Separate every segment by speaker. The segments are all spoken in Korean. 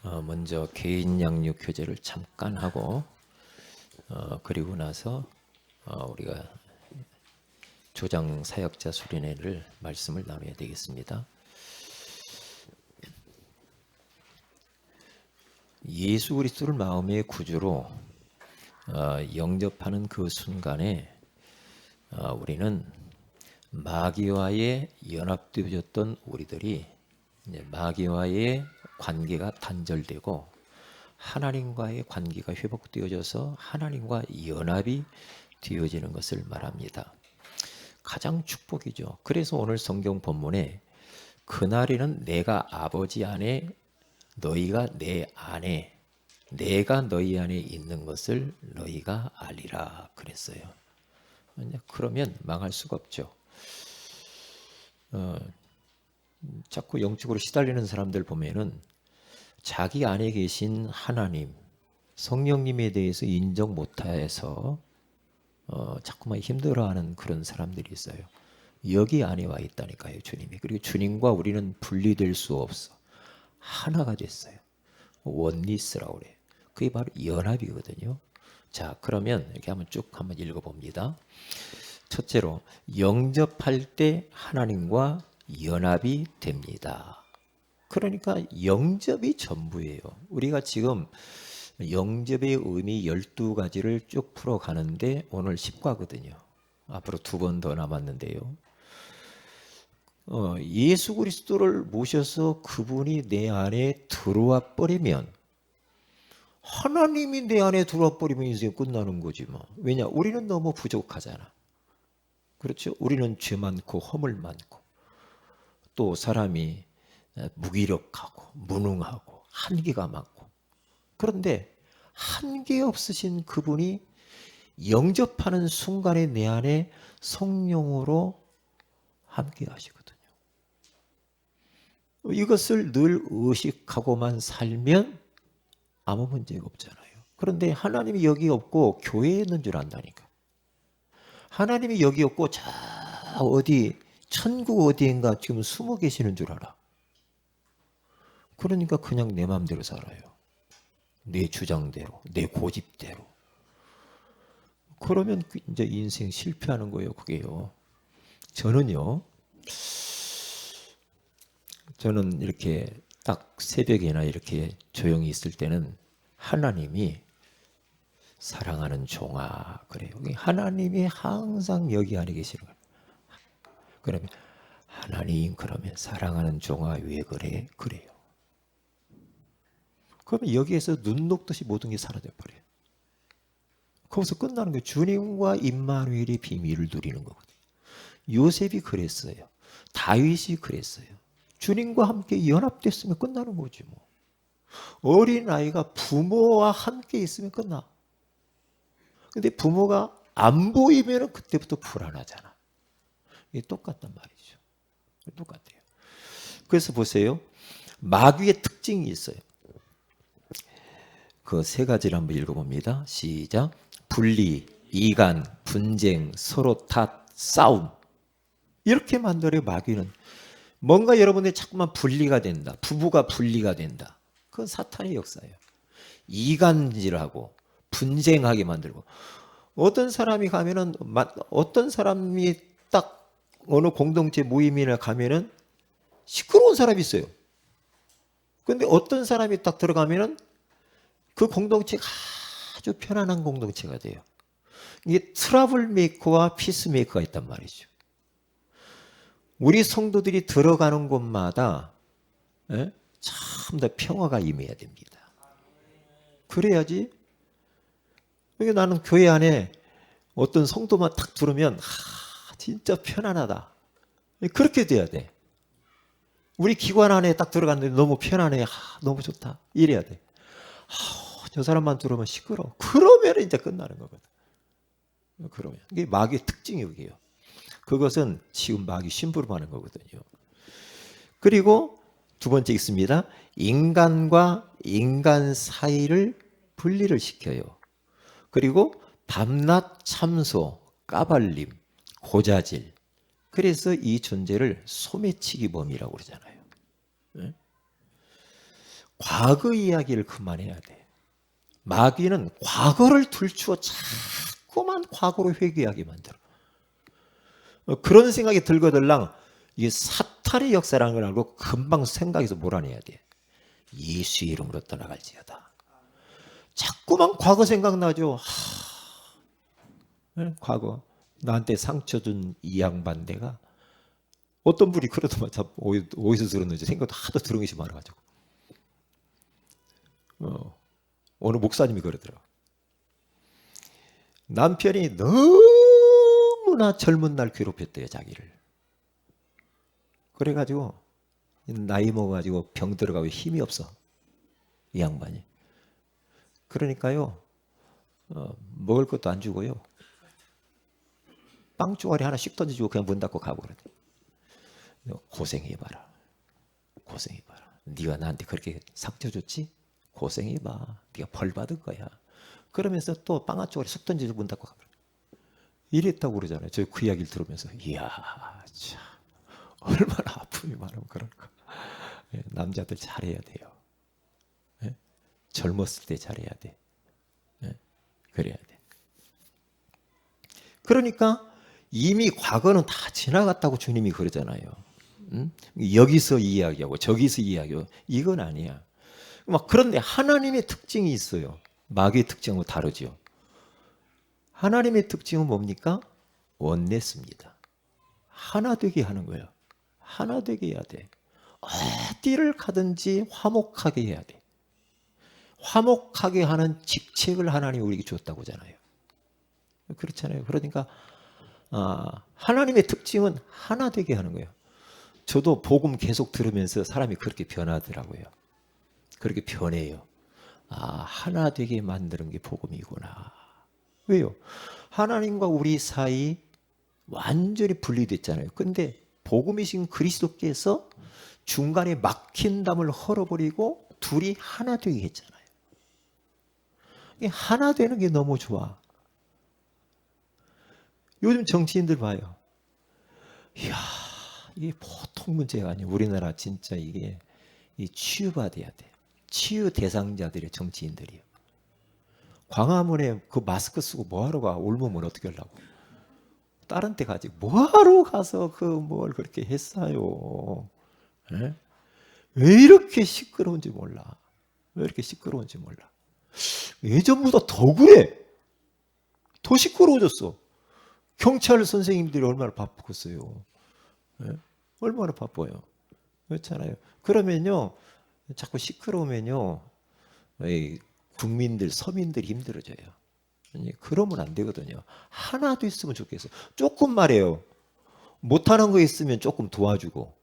Speaker 1: 먼저 개인 양육 교제를 잠깐 하고 그리고 나서 우리가 조장 사역자 수련회를 말씀을 나눠야 되겠습니다. 예수 그리스도를 마음의 구주로 영접하는 그 순간에 우리는 마귀와의 연합되어졌던 우리들이 이제 마귀와의 관계가 단절되고 하나님과의 관계가 회복되어져서 하나님과 연합이 되어지는 것을 말합니다. 가장 축복이죠. 그래서 오늘 성경 본문에 그날에는 내가 아버지 안에 너희가 내 안에 내가 너희 안에 있는 것을 너희가 알리라 그랬어요. 그러면 망할 수가 없죠. 자꾸 영적으로 시달리는 사람들 보면은 자기 안에 계신 하나님, 성령님에 대해서 인정 못해서 자꾸만 힘들어하는 그런 사람들이 있어요. 여기 안에 와 있다니까요, 주님이. 그리고 주님과 우리는 분리될 수 없어. 하나가 됐어요. 원리스라고 그래요. 그게 바로 연합이거든요. 자, 그러면 이렇게 한번 읽어봅니다. 첫째로, 영접할 때 하나님과 연합이 됩니다. 그러니까 영접이 전부예요. 우리가 지금 영접의 의미 12가지를 쭉 풀어가는데 오늘 10과거든요. 앞으로 2번 더 남았는데요. 예수 그리스도를 모셔서 그분이 내 안에 들어와 버리면, 하나님이 내 안에 들어와 버리면 인생 끝나는 거지 뭐. 왜냐? 우리는 너무 부족하잖아. 그렇죠? 우리는 죄 많고 허물 많고 또 사람이 무기력하고 무능하고 한계가 많고. 그런데 한계 없으신 그분이 영접하는 순간에 내 안에 성령으로 함께 하시거든요. 이것을 늘 의식하고만 살면 아무 문제가 없잖아요. 그런데 하나님이 여기 없고 교회에 있는 줄 안다니까. 하나님이 여기 없고 저 어디 천국 어디인가 지금 숨어 계시는 줄 알아. 그러니까 그냥 내 마음대로 살아요. 내 주장대로, 내 고집대로. 그러면 이제 인생 실패하는 거예요, 그게요. 저는 이렇게 딱 새벽에나 이렇게 조용히 있을 때는 하나님이 사랑하는 종아 그래요. 하나님이 항상 여기 안에 계시는 거예요. 그러면 하나님, 그러면 사랑하는 종아 왜 그래? 그래요. 그러면 여기에서 눈 녹듯이 모든 게 사라져 버려요. 거기서 끝나는 거예요. 주님과 임마누엘이 비밀을 누리는 거거든요. 요셉이 그랬어요. 다윗이 그랬어요. 주님과 함께 연합됐으면 끝나는 거지 뭐. 어린아이가 부모와 함께 있으면 끝나. 근데 부모가 안 보이면 그때부터 불안하잖아. 이게 똑같단 말이죠. 똑같아요. 그래서 보세요. 마귀의 특징이 있어요. 그 3가지를 한번 읽어봅니다. 시작. 분리, 이간, 분쟁, 서로 탓, 싸움. 이렇게 만들어요. 마귀는. 뭔가 여러분의 자꾸만 분리가 된다. 부부가 분리가 된다. 그건 사탄의 역사예요. 이간질하고 분쟁하게 만들고. 어떤 사람이 가면은, 어떤 사람이 딱 어느 공동체 모임이나 가면은 시끄러운 사람이 있어요. 근데 어떤 사람이 딱 들어가면은 그 공동체가 아주 편안한 공동체가 돼요. 이게 트러블 메이커와 피스 메이커가 있단 말이죠. 우리 성도들이 들어가는 곳마다 참 더 평화가 임해야 됩니다. 그래야지. 나는 교회 안에 어떤 성도만 딱 들으면 진짜 편안하다. 그렇게 돼야 돼. 우리 기관 안에 딱 들어갔는데 너무 편안해. 너무 좋다. 이래야 돼. 저 사람만 들으면 시끄러워. 그러면 이제 끝나는 거거든. 그러면 이게 마귀의 특징이 그게요. 그것은 지금 마귀 심부름 하는 거거든요. 그리고 2번째 있습니다. 인간과 인간 사이를 분리를 시켜요. 그리고 밤낮 참소, 까발림, 고자질. 그래서 이 존재를 소매치기 범이라고 그러잖아요. 과거 이야기를 그만해야 돼. 마귀는 과거를 들추어 자꾸만 과거로 회귀하게 만들어. 그런 생각이 들거들랑 이게 사탄의 역사라는 걸 알고 금방 생각해서 몰아내야 돼. 예수 이름으로 떠나갈지어다. 자꾸만 과거 생각나죠. 과거 나한테 상처 준 이 양반대가 어떤 분이 그러더만 어디서 들었는지 생각도 하도 들은 것이 많아가지고 어느 목사님이 그러더라고. 남편이 너무나 젊은 날 괴롭혔대요, 자기를. 그래가지고 나이 먹어가지고 병 들어가고 힘이 없어, 이 양반이. 그러니까요, 먹을 것도 안 주고요, 빵 쪼가리 하나씩 던져주고 그냥 문 닫고 가버려. 고생해봐라, 고생해봐라. 네가 나한테 그렇게 상처 줬지? 고생해봐. 네가 벌 받을 거야. 그러면서 또 빵 한 쪼가리 쑥 던지고 문 닫고 가버려. 이랬다고 그러잖아요. 저 그 이야기를 들으면서 이야, 참 얼마나 아픔이 많으면 그럴까. 남자들 잘해야 돼요. 젊었을 때 잘해야 돼. 그래야 돼. 그러니까 이미 과거는 다 지나갔다고 주님이 그러잖아요. 여기서 이야기하고 저기서 이야기하고 이건 아니야. 막 그런데 하나님의 특징이 있어요. 마귀의 특징은 다르죠. 하나님의 특징은 뭡니까? 원네스입니다. 하나 되게 하는 거예요. 하나 되게 해야 돼. 어디를 가든지 화목하게 해야 돼. 화목하게 하는 직책을 하나님이 우리에게 줬다고 하잖아요. 그렇잖아요. 그러니까 하나님의 특징은 하나 되게 하는 거예요. 저도 복음 계속 들으면서 사람이 그렇게 변하더라고요. 그렇게 변해요. 하나 되게 만드는 게 복음이구나. 왜요? 하나님과 우리 사이 완전히 분리됐잖아요. 근데 복음이신 그리스도께서 중간에 막힌 담을 헐어버리고 둘이 하나 되게 했잖아요. 하나 되는 게 너무 좋아. 요즘 정치인들 봐요. 이야, 이게 보통 문제가 아니에요. 우리나라 진짜 이게 치유받아야 돼. 치유 대상자들의 정치인들이요. 광화문에 그 마스크 쓰고 뭐하러 가? 옮으면 어떻게 하려고? 다른 데 가지. 뭐하러 가서 그 뭘 그렇게 했어요? 에? 왜 이렇게 시끄러운지 몰라. 왜 이렇게 시끄러운지 몰라. 예전보다 더 그래. 더 시끄러워졌어. 경찰 선생님들이 얼마나 바쁘겠어요. 에? 얼마나 바빠요. 그렇잖아요. 그러면요, 자꾸 시끄러우면요, 국민들, 서민들이 힘들어져요. 그러면 안 되거든요. 하나 됐으면 좋겠어. 조금 말해요. 못하는 거 있으면 조금 도와주고.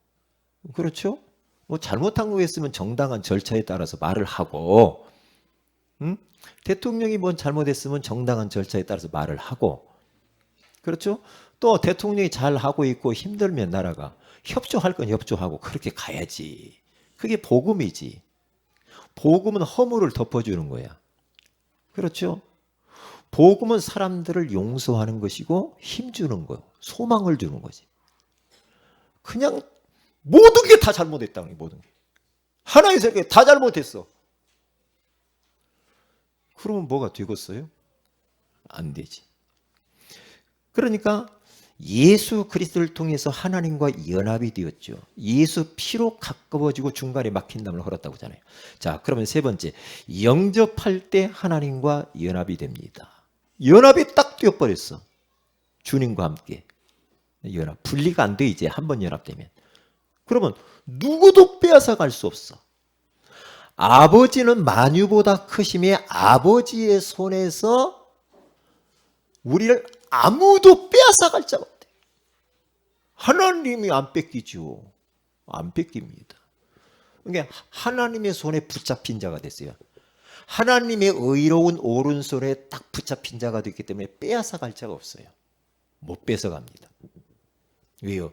Speaker 1: 그렇죠? 뭐 잘못한 거 있으면 정당한 절차에 따라서 말을 하고, 대통령이 뭔 잘못했으면 정당한 절차에 따라서 말을 하고, 그렇죠? 또 대통령이 잘 하고 있고 힘들면 나라가 협조할 건 협조하고 그렇게 가야지. 그게 복음이지. 복음은 허물을 덮어주는 거야. 그렇죠? 복음은 사람들을 용서하는 것이고 힘주는 거, 소망을 주는 거지. 그냥 모든 게 다 잘못했다는 거예요. 모든 게. 하나의 세계 다 잘못했어. 그러면 뭐가 되겠어요? 안 되지. 그러니까 예수 그리스도를 통해서 하나님과 연합이 되었죠. 예수 피로 가까워지고 중간에 막힌 담을 헐었다고 하잖아요. 자, 그러면 세 번째, 영접할 때 하나님과 연합이 됩니다. 연합이 딱 되어버렸어. 주님과 함께. 연합. 분리가 안 돼, 이제 한번 연합되면. 그러면 누구도 빼앗아 갈 수 없어. 아버지는 만유보다 크심에 아버지의 손에서 우리를 아무도 빼앗아 갈 자가 없대. 하나님이 안 뺏기죠. 안 뺏깁니다. 그러니까 하나님의 손에 붙잡힌 자가 됐어요. 하나님의 의로운 오른손에 딱 붙잡힌 자가 됐기 때문에 빼앗아 갈 자가 없어요. 못 뺏어갑니다. 왜요?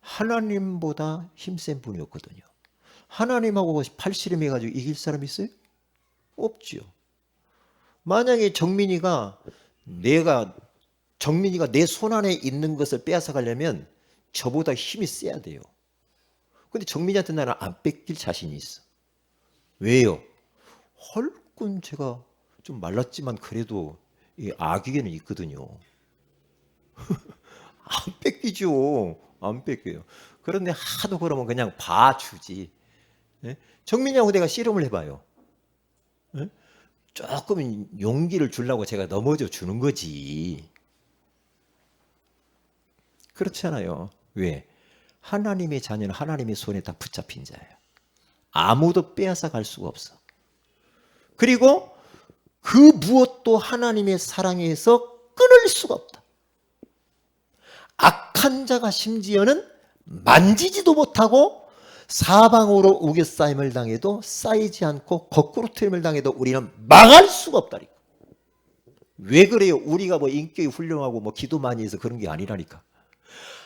Speaker 1: 하나님보다 힘센 분이 없거든요. 하나님하고 팔씨름해가지고 이길 사람이 있어요? 없지요. 만약에 정민이가 내 손 안에 있는 것을 빼앗아 가려면 저보다 힘이 세야 돼요. 근데 정민이한테 나는 안 뺏길 자신이 있어. 왜요? 헐군 제가 좀 말랐지만 그래도 이 아기에는 있거든요. 안 뺏기죠. 안 뺏겨요. 그런데 하도 그러면 그냥 봐주지. 예? 정민이하고 내가 씨름을 해봐요. 예? 조금 용기를 주려고 제가 넘어져 주는 거지. 그렇잖아요. 왜? 하나님의 자녀는 하나님의 손에 다 붙잡힌 자예요. 아무도 빼앗아 갈 수가 없어. 그리고 그 무엇도 하나님의 사랑에서 끊을 수가 없다. 악한 자가 심지어는 만지지도 못하고 사방으로 우겨싸임을 당해도 쌓이지 않고 거꾸로 트임을 당해도 우리는 망할 수가 없다니까. 왜 그래요? 우리가 뭐 인격이 훌륭하고 뭐 기도 많이 해서 그런 게 아니라니까.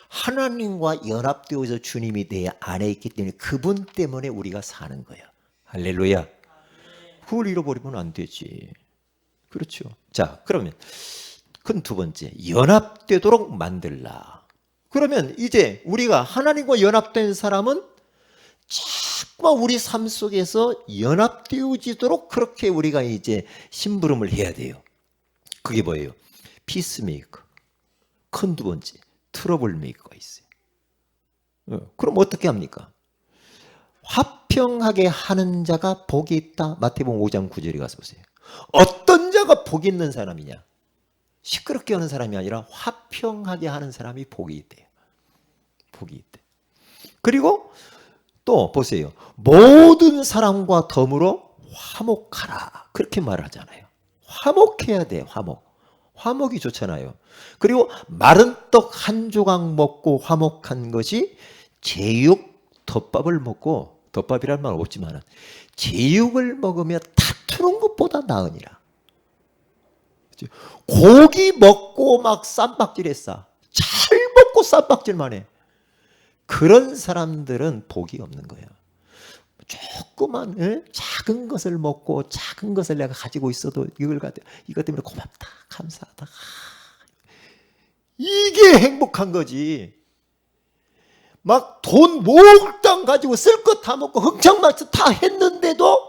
Speaker 1: 하나님과 연합되어서 주님이 내 안에 있기 때문에 그분 때문에 우리가 사는 거야. 할렐루야. 그걸 잃어버리면 안 되지. 그렇죠. 자, 그러면 큰 두 번째, 연합되도록 만들라. 그러면 이제 우리가 하나님과 연합된 사람은 자꾸만 우리 삶 속에서 연합되어지도록 그렇게 우리가 이제 심부름을 해야 돼요. 그게 뭐예요? 피스메이커. 큰 두 번째, 트러블 메이커가 있어요. 그럼 어떻게 합니까? 화평하게 하는 자가 복이 있다. 마태복음 5장 9절에 가서 보세요. 어떤 자가 복이 있는 사람이냐? 시끄럽게 하는 사람이 아니라 화평하게 하는 사람이 복이 있대요. 복이 있대. 그리고 또 보세요. 모든 사람과 더불어 화목하라. 그렇게 말하잖아요. 화목해야 돼. 화목. 화목이 좋잖아요. 그리고 마른 떡 한 조각 먹고 화목한 것이 제육 덮밥을 먹고, 덮밥이란 말 없지만 제육을 먹으며 다투는 것보다 나으니라. 고기 먹고 막 쌈박질했어. 잘 먹고 쌈박질만 해. 그런 사람들은 복이 없는 거예요. 조그만 작은 것을 먹고 작은 것을 내가 가지고 있어도 이것 때문에 고맙다, 감사하다. 이게 행복한 거지. 막 돈 몽땅 가지고 쓸 것 다 먹고 흥청망청 다 했는데도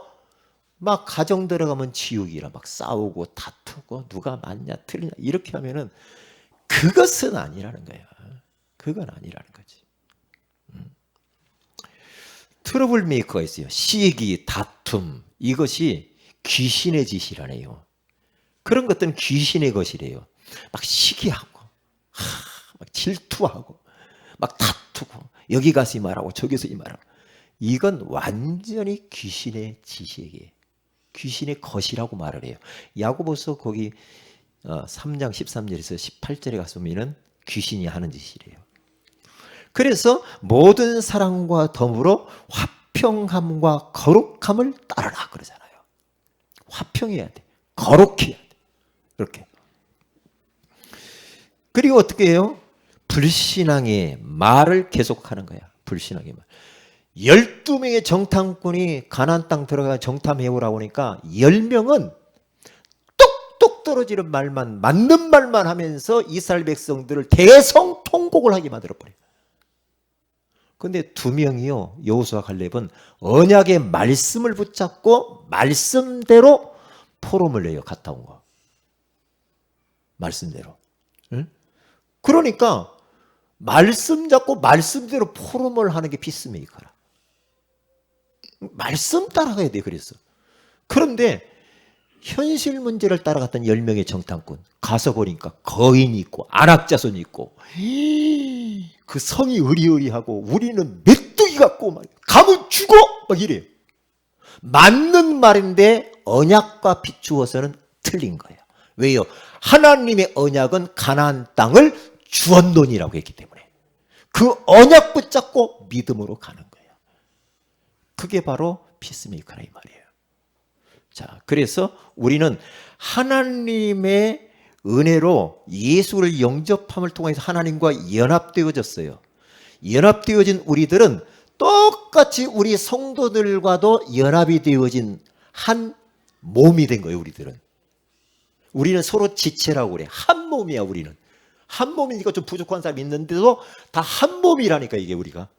Speaker 1: 막 가정 들어가면 지옥이라 막 싸우고 다투고 누가 맞냐 틀리냐 이렇게 하면은 그것은 아니라는 거야. 그건 아니라는 거지. 트러블 메이커가 있어요. 시기, 다툼 이것이 귀신의 짓이라네요. 그런 것들은 귀신의 것이래요. 막 시기하고 막 질투하고 막 다투고 여기 가서 이 말하고 저기서 이 말하고 이건 완전히 귀신의 짓이에요. 귀신의 것이라고 말을 해요. 야고보서 거기 3장 13절에서 18절에 가서 보면은 귀신이 하는 짓이래요. 그래서 모든 사랑과 더불어 화평함과 거룩함을 따르라 그러잖아요. 화평해야 돼. 거룩해야 돼. 이렇게. 그리고 어떻게 해요? 불신앙의 말을 계속하는 거야. 불신앙의 말. 12명의 정탐꾼이 가나안 땅 들어가 정탐해오라고 하니까 10명은 똑똑 떨어지는 말만 맞는 말만 하면서 이스라엘 백성들을 대성통곡을 하게 만들어버려요. 그런데 2명이요. 여호수아 갈렙은 언약의 말씀을 붙잡고 말씀대로 포럼을 내요. 갔다 온 거. 말씀대로. 응? 그러니까 말씀 잡고 말씀대로 포럼을 하는 게 피스메이커라. 말씀 따라가야 돼. 그래서. 그런데 현실 문제를 따라갔던 10명의 정탐꾼 가서 보니까 거인이 있고 안악자손이 있고 그 성이 으리으리하고 우리는 메뚜기 같고 막 가면 죽어 막 이래요. 맞는 말인데 언약과 비추어서는 틀린 거예요. 왜요? 하나님의 언약은 가나안 땅을 주었노니라고 했기 때문에 그 언약 붙잡고 믿음으로 가는 거예요. 그게 바로 피스메이커라 이 말이에요. 자, 그래서 우리는 하나님의 은혜로 예수를 영접함을 통해서 하나님과 연합되어졌어요. 연합되어진 우리들은 똑같이 우리 성도들과도 연합이 되어진 한 몸이 된 거예요. 우리는 서로 지체라고 그래. 한 몸이야. 우리는 한 몸이니까 좀 부족한 사람이 있는데도 다 한 몸이라니까. 이게 우리가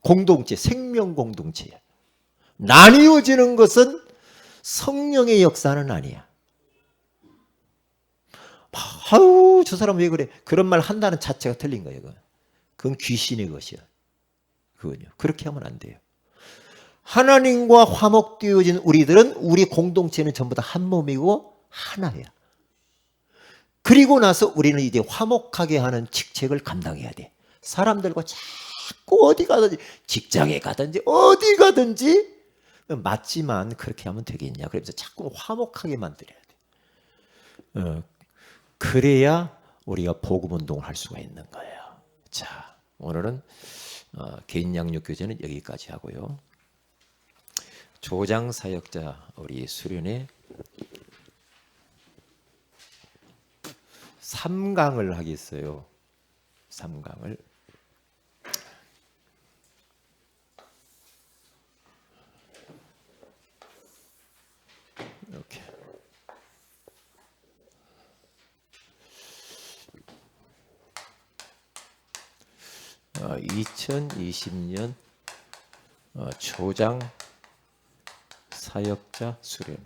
Speaker 1: 공동체, 생명 공동체야. 나뉘어지는 것은 성령의 역사는 아니야. 아우, 저 사람 왜 그래? 그런 말 한다는 자체가 틀린 거예요. 그건 귀신의 것이야. 그건요. 그렇게 하면 안 돼요. 하나님과 화목되어진 우리들은, 우리 공동체는 전부 다 한 몸이고 하나야. 그리고 나서 우리는 이제 화목하게 하는 직책을 감당해야 돼. 사람들과 자꾸 어디 가든지, 직장에 가든지 어디 가든지, 맞지만 그렇게 하면 되겠냐. 그래서 자꾸 화목하게 만들어야 돼. 그래야 우리가 복음 운동을 할 수가 있는 거예요. 자, 오늘은 개인 양육 교제는 여기까지 하고요. 조장 사역자 우리 수련회 3강을 하겠어요. 3강을. 이렇게. 어, 2020년 조장 사역자 수련회.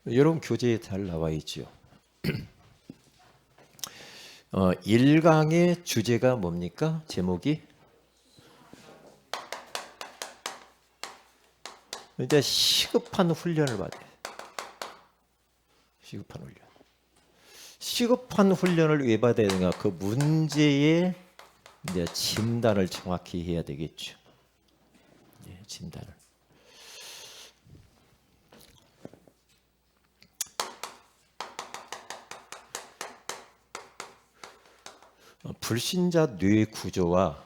Speaker 1: 여러분 교재에 잘 나와 있죠. 1강의 주제가 뭡니까? 제목이 이제 시급한 훈련을 받아요. 시급한 훈련. 시급한 훈련을 왜 받아야 되는가? 그 문제의 이제 진단을 정확히 해야 되겠죠. 네, 진단을. 불신자 뇌 구조와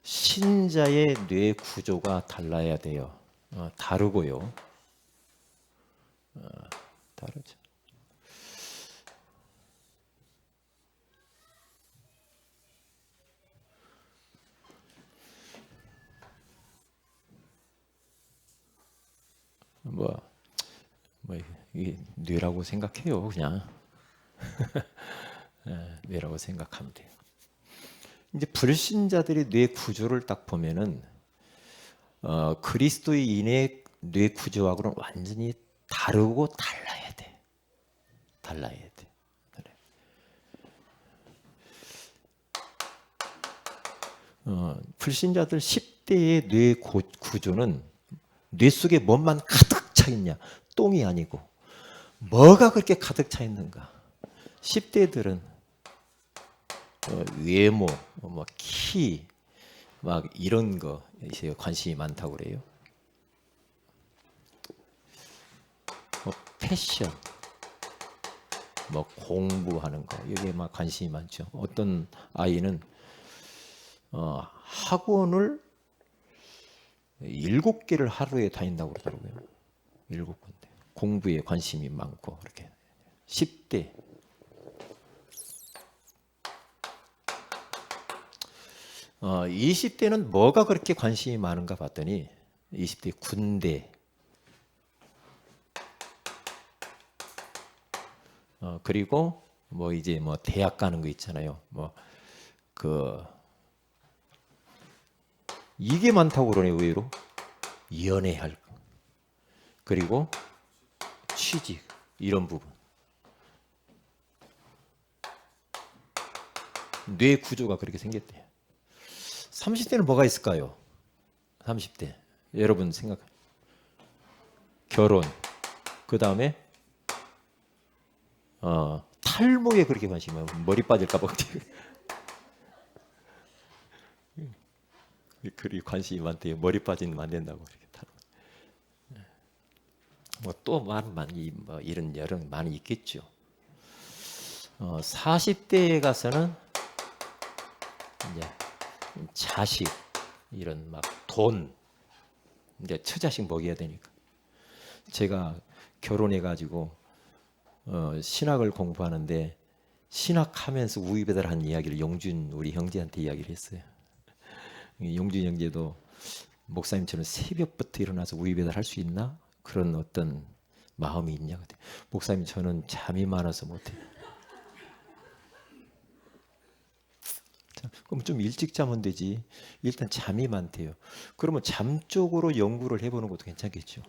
Speaker 1: 신자의 뇌 구조가 달라야 돼요. 다르고요. 다르죠. 이게 뇌라고 생각해요, 그냥. 뇌라고 생각하면 돼요. 이제 불신자들의 뇌 구조를 딱 보면은 그리스도인의 뇌 구조하고는 완전히 다르고 달라야 돼. 달라야 돼. 불신자들 10대의 뇌 구조는 뇌 속에 뭐만 가득 차 있냐? 똥이 아니고 뭐가 그렇게 가득 차 있는가? 10대들은 외모, 키, 막 이런 거 관심이 많다고 그래요. 패션, 공부하는 거 여기에 막 관심이 많죠. 어떤 아이는 학원을 7개를 하루에 다닌다고 그러더라고요. 7군데. 공부에 관심이 많고 그렇게. 10대. 20대는 뭐가 그렇게 관심이 많은가 봤더니 20대 군대. 그리고 이제 대학 가는 거 있잖아요. 이게 많다고 그러네, 의외로. 연애할 거. 그리고 취직, 이런 부분. 뇌 구조가 그렇게 생겼대요. 30대는 뭐가 있을까요? 30대. 여러분 생각. 결혼. 그 다음에 탈모에 그렇게 관심이 많아요. 머리 빠질까 봐. 그리 관심이 많대요. 머리 빠지면 안 된다고. 또 많이 이런 여름 많이 있겠죠. 40대에 가서는 이제 자식, 이런 돈, 이제 처자식 먹여야 되니까. 제가 결혼해 가지고 신학을 공부하는데 신학하면서 우유배달한 이야기를 용준 우리 형제한테 이야기를 했어요. 용준 형제도 목사님처럼 새벽부터 일어나서 우유배달 할 수 있나? 그런 어떤 마음이 있냐? 목사님 저는 잠이 많아서 못해요. 그럼 좀 일찍 자면 되지. 일단 잠이 많대요. 그러면 잠 쪽으로 연구를 해보는 것도 괜찮겠죠.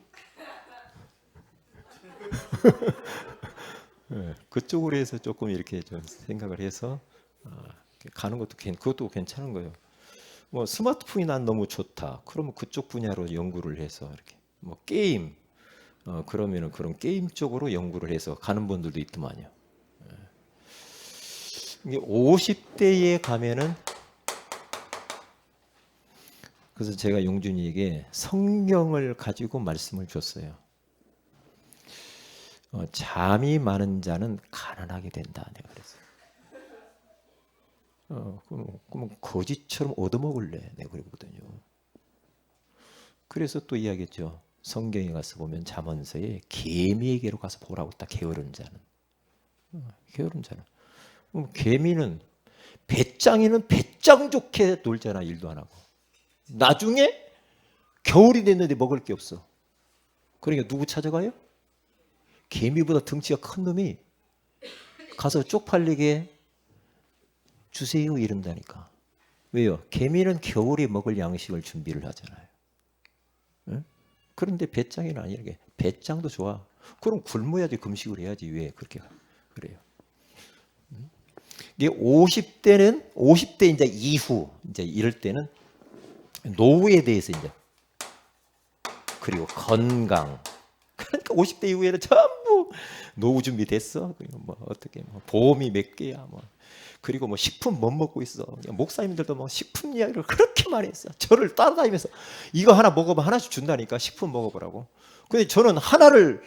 Speaker 1: 네, 그쪽으로 해서 조금 이렇게 좀 생각을 해서 가는 것도 그것도 괜찮은 거예요. 뭐 스마트폰이 난 너무 좋다. 그러면 그쪽 분야로 연구를 해서 이렇게 뭐 게임 그러면은 그런 게임 쪽으로 연구를 해서 가는 분들도 있더만요. 이게 50대에 가면은 그래서 제가 용준이에게 성경을 가지고 말씀을 줬어요. 잠이 많은 자는 가난하게 된다. 내가 그랬어요. 그럼 거지처럼 얻어먹을래. 내가 그러거든요. 그래서 또 이야기했죠. 성경에 가서 보면 잠언서에 개미에게로 가서 보라고 딱 게으른 자는. 게으른 자는. 개미는 배짱이는 배짱 좋게 놀잖아. 일도 안 하고. 나중에 겨울이 됐는데 먹을 게 없어. 그러니까 누구 찾아가요? 개미보다 덩치가 큰 놈이 가서 쪽팔리게 주세요 이런다니까. 왜요? 개미는 겨울에 먹을 양식을 준비를 하잖아요. 응? 그런데 배짱이는 아니게 배짱도 좋아. 그럼 굶어야지 금식을 해야지 왜 그렇게 그래요? 이게 50대 이제 이후 이제 이럴 때는 노후에 대해서 이제 그리고 건강. 그러니까 50대 이후에는 전부 노후 준비 됐어. 뭐 어떻게 뭐 보험이 몇 개야 뭐. 그리고 뭐 식품 못 먹고 있어. 목사님들도 뭐 식품 이야기를 그렇게 많이 했어. 저를 따라다니면서 이거 하나 먹어봐 하나씩 준다니까 식품 먹어보라고. 근데 저는 하나를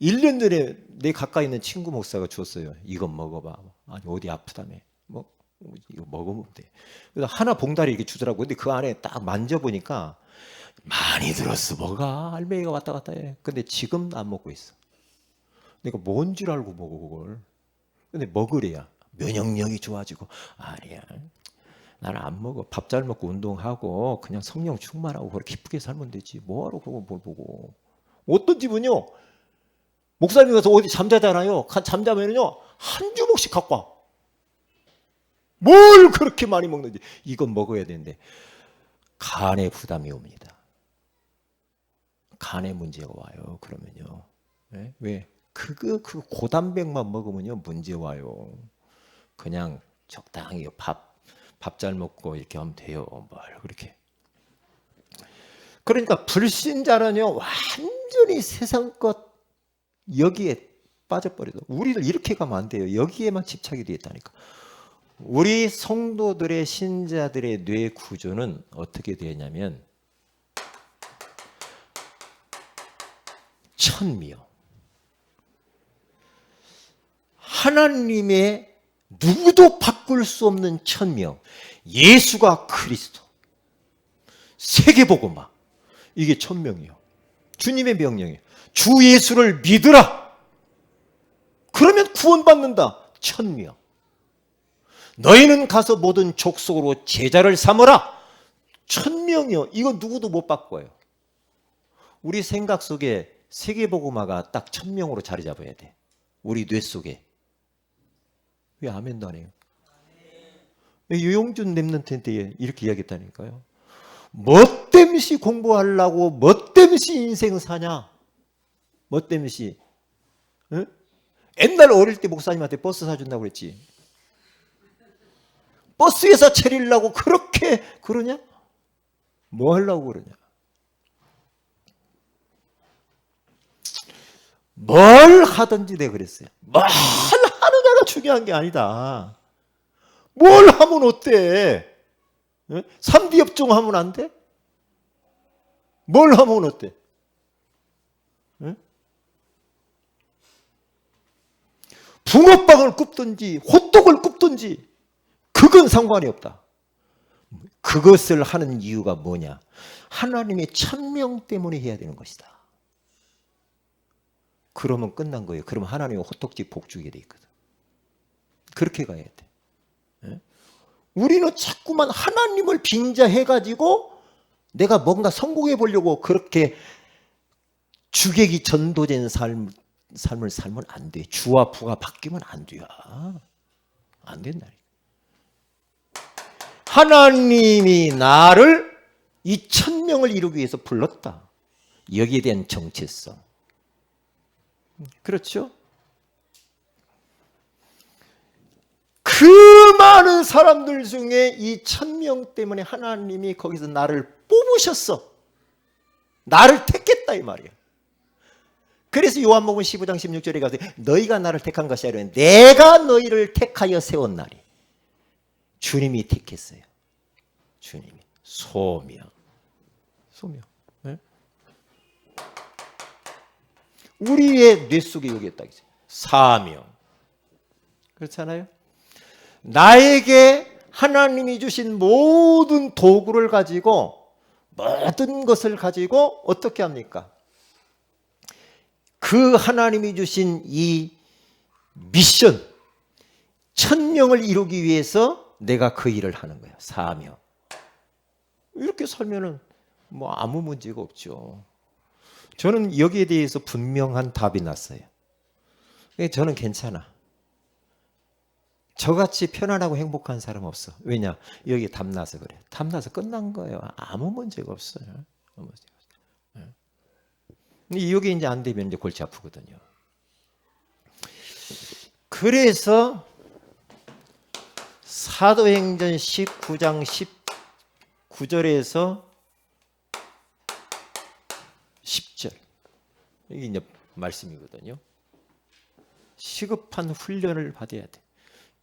Speaker 1: 1년 전에 내 가까이 있는 친구 목사가 줬어요. 이거 먹어봐. 아니 어디 아프다며. 뭐 이거 먹으면 돼. 그래서 하나 봉다리 이렇게 주더라고. 근데 그 안에 딱 만져보니까 많이 들었어. 뭐가 알맹이가 왔다 갔다 해. 근데 지금 안 먹고 있어. 내가 뭔 줄 알고 먹어 그걸. 근데 먹으래야 면역력이 좋아지고. 아니야. 나는 안 먹어. 밥 잘 먹고 운동하고 그냥 성령 충만하고 그렇게 기쁘게 살면 되지. 뭐하러 그거 뭘 보고. 어떤 집은요. 목사님 가서 어디 잠자잖아요. 잠자면요 한 주먹씩 갖고 와. 뭘 그렇게 많이 먹는지. 이건 먹어야 되는데 간에 부담이 옵니다. 간에 문제가 와요. 그러면요. 네? 왜? 그 고단백만 먹으면요 문제 와요. 그냥 적당히 밥 잘 먹고 이렇게 하면 돼요. 뭘 그렇게. 그러니까 불신자는요 완전히 세상 것 여기에 빠져버려도 우리들 이렇게 가면 안 돼요. 여기에만 집착이 되어 있다니까. 우리 성도들의 신자들의 뇌 구조는 어떻게 되냐면 천미요. 하나님의 누구도 바꿀 수 없는 천명, 예수가 그리스도, 세계복음화. 이게 천명이요. 주님의 명령이에요. 주 예수를 믿으라. 그러면 구원받는다. 천명. 너희는 가서 모든 족속으로 제자를 삼으라. 천명이요. 이거 누구도 못 바꿔요. 우리 생각 속에 세계복음화가 딱 천명으로 자리 잡아야 돼. 우리 뇌 속에. 왜 아멘도 안 해요? 유용준 랩런트한테 이렇게 이야기했다니까요. 멋땜시 공부하려고 멋땜시 인생 사냐? 멋땜시. 응? 옛날 어릴 때 목사님한테 버스 사준다고 그랬지. 버스에서 차리려고 그렇게 그러냐? 뭐 하려고 그러냐? 뭘 하든지 내가 그랬어요. 뭘 하느냐가 중요한 게 아니다. 뭘 하면 어때? 3D 업종 하면 안 돼? 뭘 하면 어때? 붕어빵을 굽든지 호떡을 굽든지 그건 상관이 없다. 그것을 하는 이유가 뭐냐? 하나님의 천명 때문에 해야 되는 것이다. 그러면 끝난 거예요. 그러면 하나님은 호떡집 복주게 돼 있거든. 그렇게 가야 돼. 우리는 자꾸만 하나님을 빙자해가지고 내가 뭔가 성공해 보려고 그렇게 주객이 전도된 삶 삶을 살면 안 돼. 주와 부가 바뀌면 안 돼요. 안 된다. 하나님이 나를 이 천명을 이루기 위해서 불렀다. 여기에 대한 정체성. 그렇죠? 그 많은 사람들 중에 이 천명 때문에 하나님이 거기서 나를 뽑으셨어. 나를 택했다 이 말이야. 그래서 요한복음 15장 16절에 가서 너희가 나를 택한 것이 아니라 내가 너희를 택하여 세웠나니. 주님이 택했어요. 주님이. 소명. 네? 우리의 뇌 속에 여기에 딱 있어요. 사명. 그렇잖아요? 나에게 하나님이 주신 모든 도구를 가지고 모든 것을 가지고 어떻게 합니까? 그 하나님이 주신 이 미션, 천명을 이루기 위해서 내가 그 일을 하는 거야. 사명. 이렇게 살면은 뭐 아무 문제가 없죠. 저는 여기에 대해서 분명한 답이 났어요. 저는 괜찮아. 저같이 편안하고 행복한 사람 없어. 왜냐? 여기 답나서 그래. 답나서 끝난 거예요. 아무 문제가 없어요. 아무 문제가 없어요. 여기 이제 안 되면 이제 골치 아프거든요. 그래서 사도행전 19장 19절에서 10절 이게 이제 말씀이거든요. 시급한 훈련을 받아야 돼.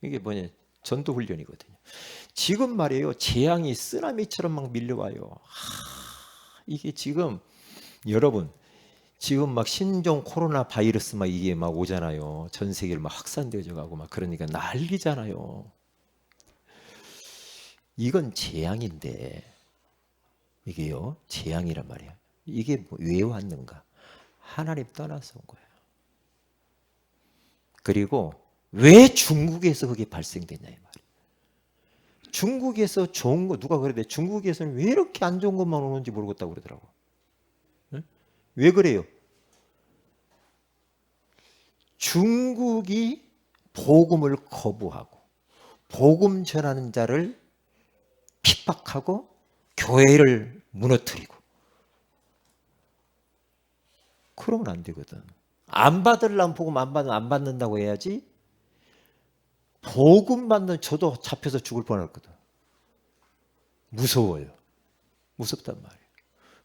Speaker 1: 이게 뭐냐? 전도 훈련이거든요. 지금 말이에요. 재앙이 쓰나미처럼 막 밀려와요. 이게 지금 여러분 지금 막 신종 코로나 바이러스 막 이게 막 오잖아요. 전 세계를 막 확산되어져 가고 막 그러니까 난리잖아요. 이건 재앙인데 이게요. 재앙이란 말이야. 이게 왜 왔는가? 하나님 떠나서 온 거예요. 그리고 왜 중국에서 그게 발생됐냐 이 말이에요. 중국에서 좋은 거 누가 그러대? 중국에서는 왜 이렇게 안 좋은 것만 오는지 모르겠다고 그러더라고. 네? 왜 그래요? 중국이 복음을 거부하고 복음 전하는 자를 핍박하고 교회를 무너뜨리고 그러면 안 되거든. 안 받으려면 복음 안 받는다고 해야지. 복음 받는 저도 잡혀서 죽을 뻔했거든. 무서워요. 무섭단 말이에요.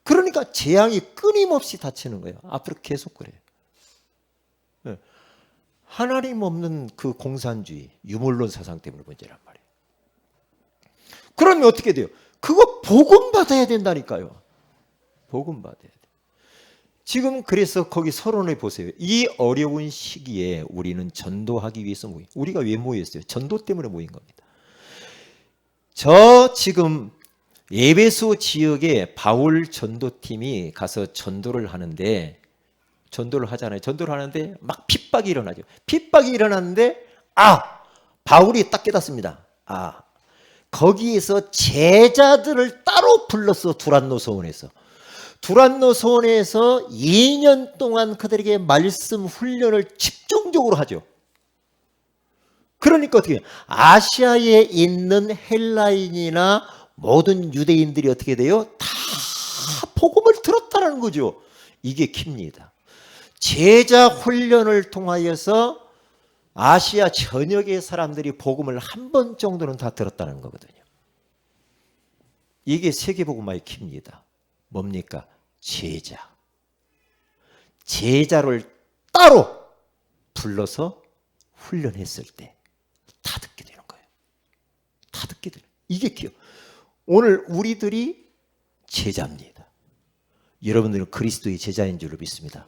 Speaker 1: 그러니까 재앙이 끊임없이 닥치는 거예요. 앞으로 계속 그래요. 네. 하나님 없는 그 공산주의, 유물론 사상 때문에 문제란 말이에요. 그러면 어떻게 돼요? 그거 복음 받아야 된다니까요. 복음 받아야 돼. 지금 그래서 거기 서론을 보세요. 이 어려운 시기에 우리는 전도하기 위해서 모인. 우리가 왜 모였어요? 전도 때문에 모인 겁니다. 저 지금 에베소 지역에 바울 전도팀이 가서 전도를 하는데 전도를 하잖아요. 전도를 하는데 막 핍박이 일어나죠. 핍박이 일어났는데 바울이 딱 깨닫습니다. 거기에서 제자들을 따로 불렀어. 두란노 서원에서. 두란노 서원에서 2년 동안 그들에게 말씀 훈련을 집중적으로 하죠. 그러니까 어떻게 해요? 아시아에 있는 헬라인이나 모든 유대인들이 어떻게 돼요? 다 복음을 들었다는 거죠. 이게 킵니다. 제자 훈련을 통하여서 아시아 전역의 사람들이 복음을 한 번 정도는 다 들었다는 거거든요. 이게 세계복음화의 킵니다. 뭡니까? 제자. 제자를 따로 불러서 훈련했을 때 다 듣게 되는 거예요. 다 듣게 되는. 이게 기억. 오늘 우리들이 제자입니다. 여러분들은 그리스도의 제자인 줄로 믿습니다.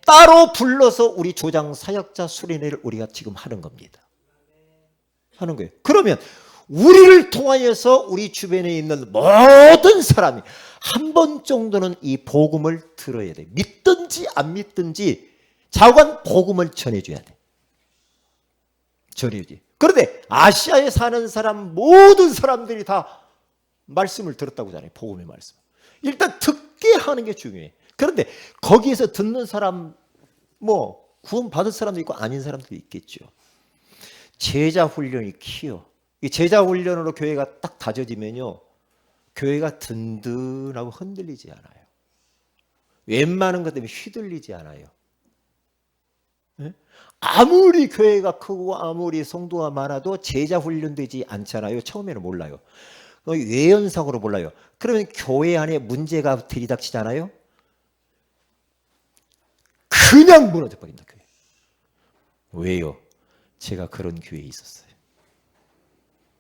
Speaker 1: 따로 불러서 우리 조장 사역자 수련회를 우리가 지금 하는 겁니다. 하는 거예요. 그러면 우리를 통하여서 우리 주변에 있는 모든 사람이 한 번 정도는 이 복음을 들어야 돼. 믿든지 안 믿든지 자관 복음을 전해줘야 돼. 전해야지. 그런데 아시아에 사는 사람 모든 사람들이 다 말씀을 들었다고 하잖아요. 복음의 말씀. 일단 듣게 하는 게 중요해. 그런데 거기에서 듣는 사람 뭐 구원 받을 사람도 있고 아닌 사람도 있겠죠. 제자 훈련이 키요. 이 제자 훈련으로 교회가 딱 다져지면요, 교회가 든든하고 흔들리지 않아요. 웬만한 것 때문에 휘둘리지 않아요. 네? 아무리 교회가 크고 아무리 성도가 많아도 제자 훈련되지 않잖아요. 처음에는 몰라요. 외연상으로 몰라요. 그러면 교회 안에 문제가 들이닥치잖아요. 그냥 무너져 버린다. 교회. 왜요? 제가 그런 교회에 있었어요.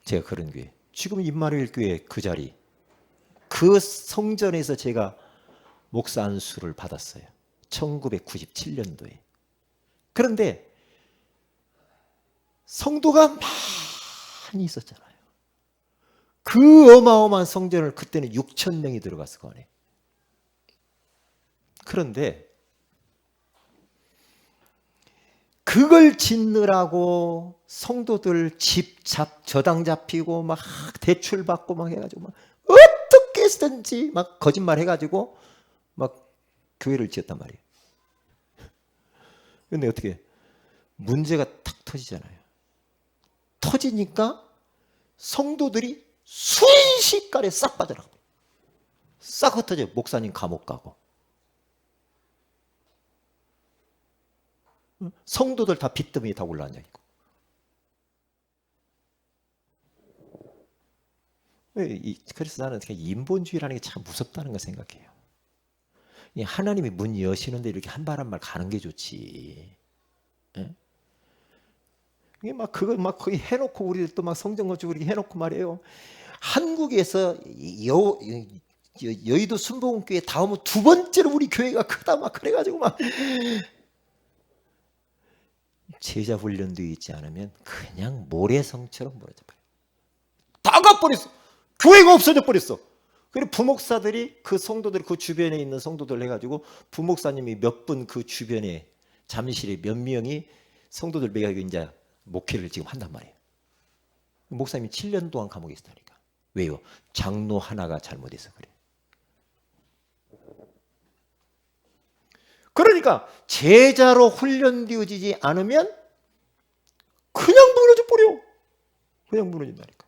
Speaker 1: 제가 그런 교회. 지금 임마누엘 교회 그 자리, 그 성전에서 제가 목사 안수를 받았어요. 1997년도에. 그런데 성도가 많이 있었잖아요. 그 어마어마한 성전을 그때는 6천 명이 들어갔을 거 아니에요. 그런데 그걸 짓느라고 성도들 집 저당 잡히고 막 대출 받고 막 해가지고 막 어떻게 해서든지 막 거짓말 해가지고 막 교회를 지었단 말이에요. 근데 어떻게 문제가 탁 터지잖아요. 터지니까 성도들이 순식간에 싹 빠져나가고 싹 흩어져. 목사님 감옥 가고 성도들 다 빚더미 다 올라앉아 있고. 그래서 나는 인본주의라는 게 참 무섭다는 걸 생각해요. 하나님이 문 여시는데 이렇게 한 발 한 발 가는 게 좋지. 예? 이게 막 그걸 막 거의 해놓고 우리들 또 막 성전 건축 이렇게 해놓고 말이에요. 한국에서 여의도 순복음교회 다음은 두 번째로 우리 교회가 크다 막 그래가지고 막 제자 훈련도 있지 않으면 그냥 모래성처럼 무너져 버려. 다 가버렸어. 교회가 없어져 버렸어. 그리고 부목사들이 그 성도들 그 주변에 있는 성도들 해가지고 부목사님이 몇 분 그 주변에 잠실에 몇 명이 성도들 매가지고 이제 목회를 지금 한단 말이에요. 목사님이 7년 동안 감옥에 있었다니까. 왜요? 장로 하나가 잘못해서 그래. 그러니까 제자로 훈련되어지지 않으면 그냥 무너져 버려. 그냥 무너진다니까.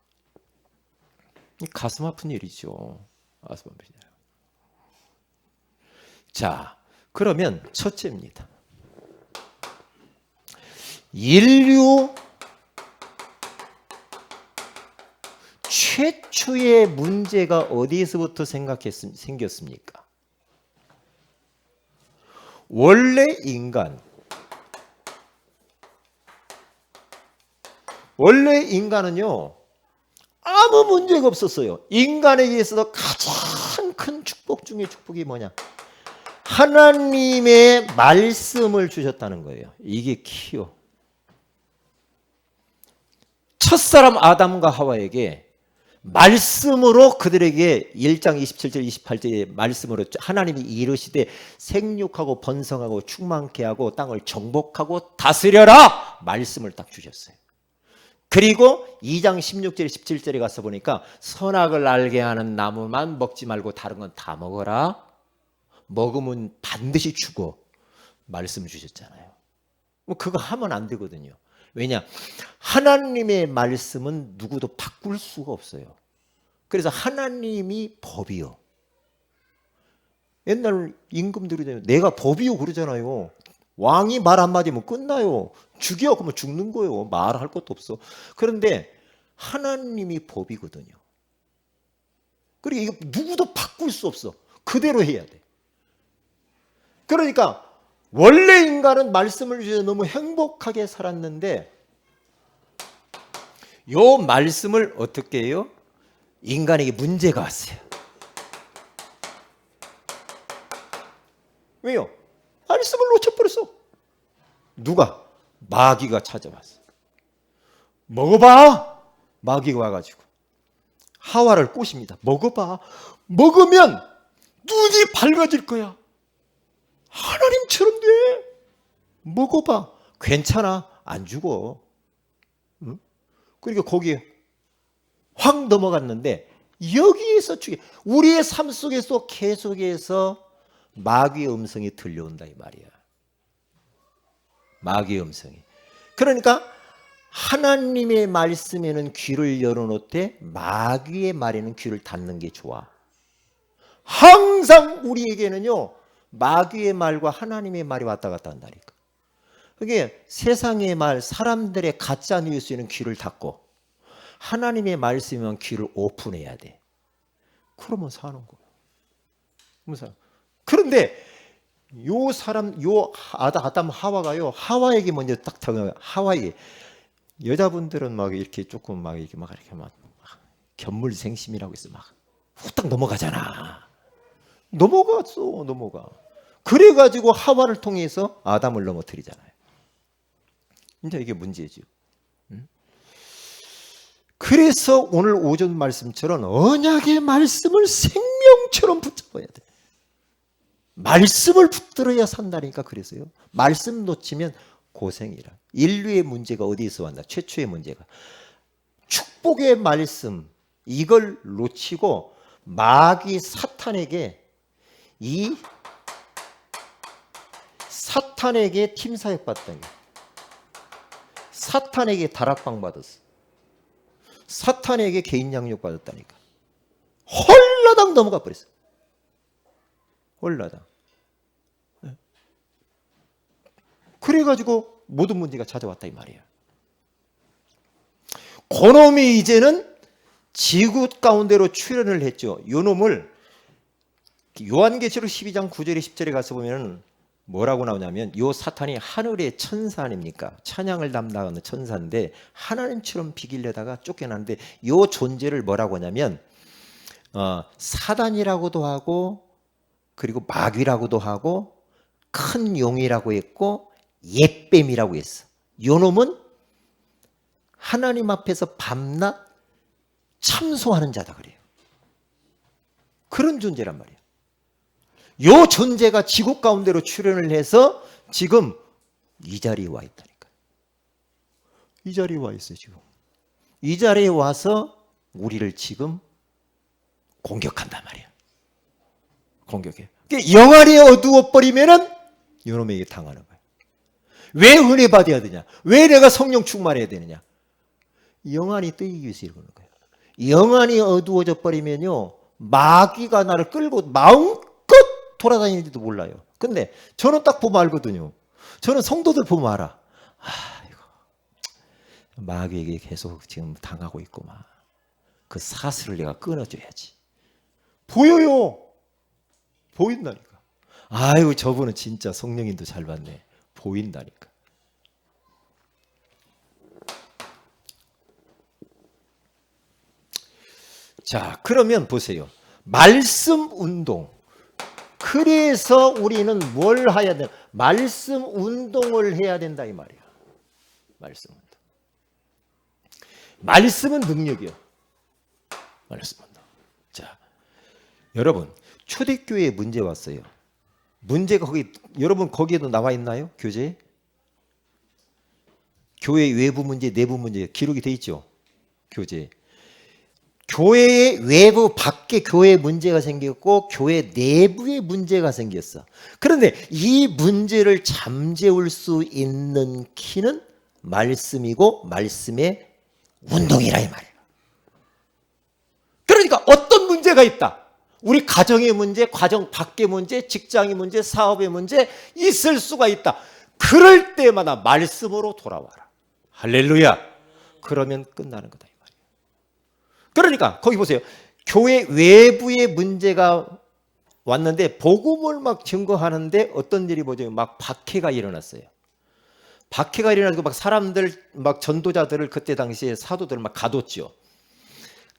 Speaker 1: 가슴 아픈 일이죠. 가슴 아픈 일. 자, 그러면 첫째입니다. 인류 최초의 문제가 어디에서부터 생겼습니까? 원래 인간은요 아무 문제가 없었어요. 인간에게 있어서 가장 큰 축복 중에 축복이 뭐냐? 하나님의 말씀을 주셨다는 거예요. 이게 키요. 첫사람 아담과 하와에게 말씀으로 그들에게 1장 27절 28절의 말씀으로 하나님이 이르시되 생육하고 번성하고 충만케 하고 땅을 정복하고 다스려라 말씀을 딱 주셨어요. 그리고 2장 16절 17절에 가서 보니까 선악을 알게 하는 나무만 먹지 말고 다른 건 다 먹어라. 먹으면 반드시 죽어. 말씀 주셨잖아요. 뭐 그거 하면 안 되거든요. 왜냐? 하나님의 말씀은 누구도 바꿀 수가 없어요. 그래서 하나님이 법이요. 옛날 임금들이 내가 법이요 그러잖아요. 왕이 말 한마디 하면 끝나요. 죽여 그러면 죽는 거예요. 말할 것도 없어. 그런데 하나님이 법이거든요. 그러니까 이거 누구도 바꿀 수 없어. 그대로 해야 돼. 그러니까 원래 인간은 말씀을 주셔서 너무 행복하게 살았는데 요 말씀을 어떻게 해요? 인간에게 문제가 왔어요. 왜요? 말씀을 놓쳐버렸어. 누가? 마귀가 찾아왔어. 먹어봐. 마귀가 와가지고 하와를 꼬십니다. 먹어봐. 먹으면 눈이 밝아질 거야. 하나님처럼 돼. 먹어봐. 괜찮아. 안 죽어. 응? 그러니까 거기에 확 넘어갔는데 여기에서 우리의 삶 속에서 계속해서 마귀의 음성이 들려온다 이 말이야. 마귀의 음성이. 그러니까 하나님의 말씀에는 귀를 열어놓되 마귀의 말에는 귀를 닫는 게 좋아. 항상 우리에게는요, 마귀의 말과 하나님의 말이 왔다 갔다 한다니까. 그게 세상의 말, 사람들의 가짜 뉴스에는 귀를 닫고 하나님의 말씀이면 귀를 오픈해야 돼. 그러면 사는 거야. 그런데 요 사람, 요 아담 하와가요, 하와에게 먼저 딱 적어요. 하와에게. 여자분들은 막 이렇게 조금 막 이렇게 막 견물생심이라고 해서 막 후딱 넘어가잖아. 넘어가. 그래가지고 하와를 통해서 아담을 넘어뜨리잖아요. 이제 이게 문제죠. 그래서 오늘 오전 말씀처럼 언약의 말씀을 생명처럼 붙잡아야 돼. 말씀을 붙들어야 산다니까. 그래서요, 말씀 놓치면 고생이라. 인류의 문제가 어디에서 왔나? 최초의 문제가 축복의 말씀, 이걸 놓치고 마귀 사탄에게 팀사역 받다니, 사탄에게 다락방 받았어. 사탄에게 개인 양육 받았다니까. 홀라당 넘어가 버렸어. 홀라당. 그래가지고 모든 문제가 찾아왔다 이 말이야. 그놈이 이제는 지구 가운데로 출현을 했죠. 요 놈을 요한계시록 12장 9절에 10절에 가서 보면 뭐라고 나오냐면, 요 사탄이 하늘의 천사 아닙니까? 찬양을 담당하는 천사인데 하나님처럼 비기려다가 쫓겨났는데, 요 존재를 뭐라고 하냐면 사단이라고도 하고, 그리고 마귀라고도 하고, 큰 용이라고 했고, 옛뱀이라고 했어. 요 놈은 하나님 앞에서 밤낮 참소하는 자다 그래요. 그런 존재란 말이야. 요 존재가 지구 가운데로 출현을 해서 지금 이 자리에 와 있다니까. 이 자리에 와 있어 지금. 이 자리에 와서 우리를 지금 공격한단 말이야. 공격해. 영안이 어두워 버리면은 요놈에게 당하는 거야. 왜 은혜 받아야 되냐? 왜 내가 성령 충만해야 되느냐? 영안이 뜨이기 위해서 이러는 거야. 영안이 어두워져 버리면요, 마귀가 나를 끌고 마음껏 돌아다니는지도 몰라요. 근데 저는 딱 보면 알거든요. 저는 성도들 보면 알아. 이거 마귀에게 계속 지금 당하고 있구만. 그 사슬을 내가 끊어줘야지. 보여요. 보인다니까. 아이고, 저분은 진짜 성령님도 잘 봤네. 보인다니까. 자, 그러면 보세요. 말씀 운동. 그래서 우리는 뭘 해야 돼? 말씀 운동을 해야 된다 이 말이야. 말씀 운동. 말씀은 능력이요. 말씀 운동. 자, 여러분, 초대교회에 문제 왔어요. 문제가 여러분 거기에도 나와 있나요? 교재에? 교회 외부 문제, 내부 문제 기록이 돼 있죠? 교재에. 교회의 외부 밖에 교회에 문제가 생겼고 교회 내부에 문제가 생겼어. 그런데 이 문제를 잠재울 수 있는 키는 말씀이고 말씀의 운동이라 이 말이에요. 그러니까 어떤 문제가 있다. 우리 가정의 문제, 가정 밖의 문제, 직장의 문제, 사업의 문제 있을 수가 있다. 그럴 때마다 말씀으로 돌아와라. 할렐루야. 그러면 끝나는 거다. 그러니까 거기 보세요. 교회 외부의 문제가 왔는데 복음을 막 증거하는데 어떤 일이 뭐죠? 막 박해가 일어났어요. 박해가 일어나고 막 사람들, 막 전도자들을 그때 당시에 사도들을 막 가뒀죠.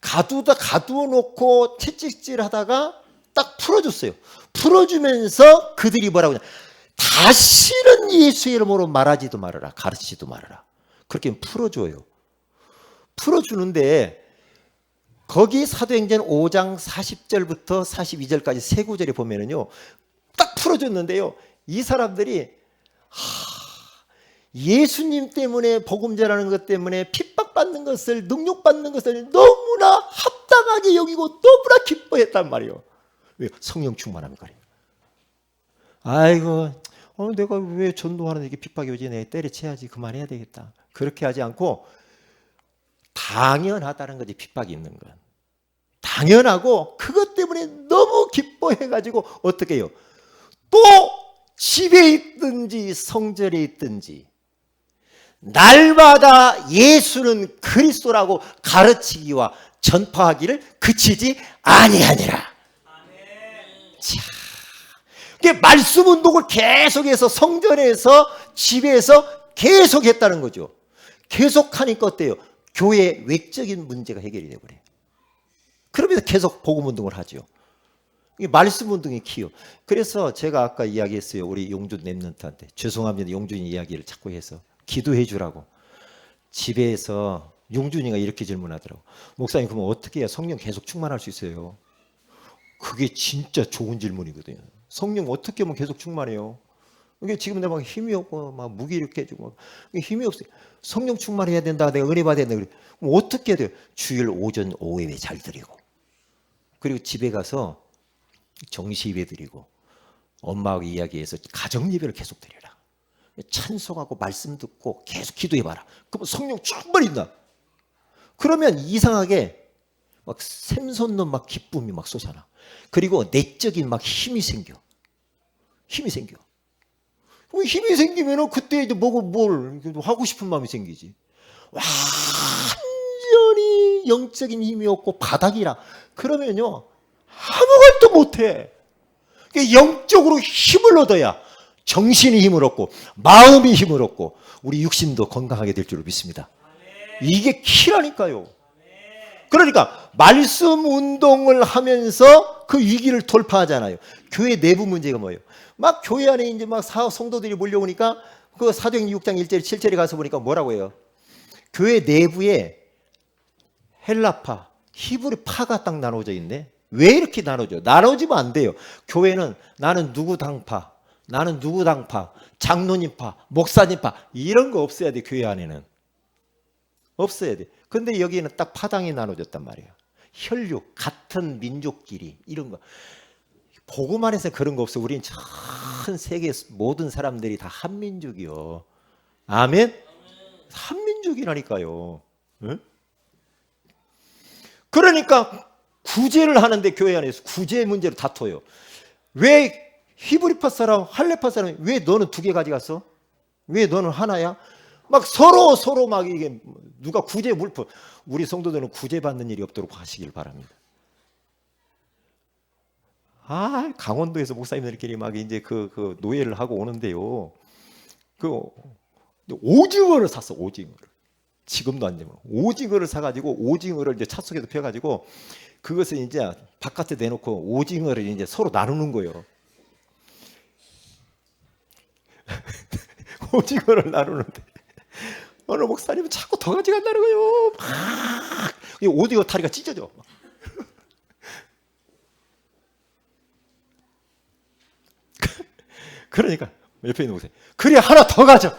Speaker 1: 가두어 놓고 채찍질 하다가 딱 풀어줬어요. 풀어주면서 그들이 뭐라고 하냐? 다시는 예수 이름으로 말하지도 말아라. 가르치지도 말아라. 그렇게 풀어줘요. 풀어주는데 거기 사도행전 5장 40절부터 42절까지 세 구절에 보면은요, 딱 풀어줬는데요, 이 사람들이 예수님 때문에 복음 전하는 것 때문에 핍박받는 것을, 능욕받는 것을 너무나 합당하게 여기고 너무나 기뻐했단 말이에요. 왜? 성령 충만함이 그래요. 아이고, 내가 왜 전도하는데 이게 핍박이 오지? 내가 때려쳐야지. 그만해야 되겠다. 그렇게 하지 않고 당연하다는 거지. 핍박이 있는 건 당연하고, 그것 때문에 너무 기뻐해가지고 어떻게 해요? 또 집에 있든지 성전에 있든지 날마다 예수는 그리스도라고 가르치기와 전파하기를 그치지 아니하니라. 자, 이게 말씀 운동을 계속해서 성전에서 집에서 계속했다는 거죠. 계속하니까 어때요? 교회 외적인 문제가 해결이 되버려요. 그러면서 계속 복음 운동을 하죠. 이게 말씀 운동이 키요. 그래서 제가 아까 이야기했어요. 우리 용준 랩런트한테 죄송합니다. 용준이 이야기를 자꾸 해서 기도해 주라고. 집에서 용준이가 이렇게 질문하더라고. 목사님, 그러면 어떻게 해야 성령 계속 충만할 수 있어요? 그게 진짜 좋은 질문이거든요. 성령 어떻게 하면 계속 충만해요? 이게 지금 내가 막 힘이 없고 막 무기력해지고 힘이 없어요. 성령 충만해야 된다. 내가 은혜 받아야 된다. 그럼 어떻게 해야 돼요? 주일 오전 오후 예배 잘 드리고, 그리고 집에 가서 정시 예배 드리고, 엄마하고 이야기해서 가정 예배를 계속 드려라. 찬송하고 말씀 듣고 계속 기도해봐라. 그러면 성령 충만히 있나? 그러면 이상하게 막 샘솟는 막 기쁨이 막 솟아나. 그리고 내적인 막 힘이 생겨. 힘이 생겨. 힘이 생기면은 그때 이제 뭐고 뭘 하고 싶은 마음이 생기지. 완전히 영적인 힘이 없고 바닥이라. 그러면요 아무것도 못해. 영적으로 힘을 얻어야 정신이 힘을 얻고 마음이 힘을 얻고 우리 육신도 건강하게 될 줄 믿습니다. 이게 키라니까요. 그러니까 말씀 운동을 하면서 그 위기를 돌파하잖아요. 교회 내부 문제가 뭐예요? 막 교회 안에 이제 막 성도들이 몰려오니까 그 사도행전 6장 1절 7절에 가서 보니까 뭐라고 해요? 교회 내부에 헬라파, 히브리파가 딱 나눠져 있네. 왜 이렇게 나눠져? 나눠지면 안 돼요. 교회는 나는 누구 당파, 나는 누구 당파, 장로님파, 목사님파 이런 거 없어야 돼. 교회 안에는 없어야 돼. 근데 여기는 딱 파당이 나눠졌단 말이에요. 혈육, 같은 민족끼리 이런 거. 복음 안에서 그런 거 없어. 우리는 전 세계 모든 사람들이 다 한민족이요. 아멘? 한민족이라니까요. 응? 그러니까 구제를 하는데 교회 안에서 구제 문제로 다퉈요. 왜 히브리파 사람, 할레파 사람이 왜 너는 두 개 가져갔어? 왜 너는 하나야? 막 서로 막 이게 누가 구제 물품. 우리 성도들은 구제받는 일이 없도록 하시길 바랍니다. 강원도에서 목사님들끼리 막 이제 그 노예를 하고 오는데요. 오징어를 샀어, 오징어를. 지금도 안 되면 오징어를 사가지고 오징어를 이제 차 속에서 펴가지고 그것을 이제 바깥에 내놓고 오징어를 이제 서로 나누는 거예요. 오징어를 나누는데 어느 목사님은 자꾸 더 가져간다는 거예요. 막 오징어 다리가 찢어져. 그러니까 옆에 있는 목사님, 그래 하나 더 가져.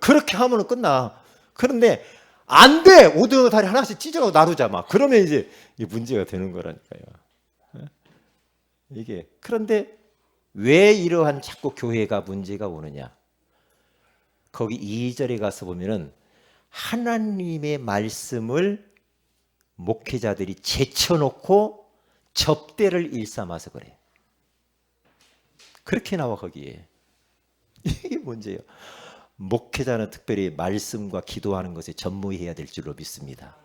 Speaker 1: 그렇게 하면 끝나. 그런데 안 돼. 오징어 다리 하나씩 찢어가고 나누자 막. 그러면 이제 문제가 되는 거라니까요. 이게 그런데 왜 이러한 자꾸 교회가 문제가 오느냐? 거기 2절에 가서 보면은 하나님의 말씀을 목회자들이 제쳐놓고 접대를 일삼아서 그래. 그렇게 나와 거기에. 이게 문제예요. 목회자는 특별히 말씀과 기도하는 것에 전무해야 될 줄로 믿습니다.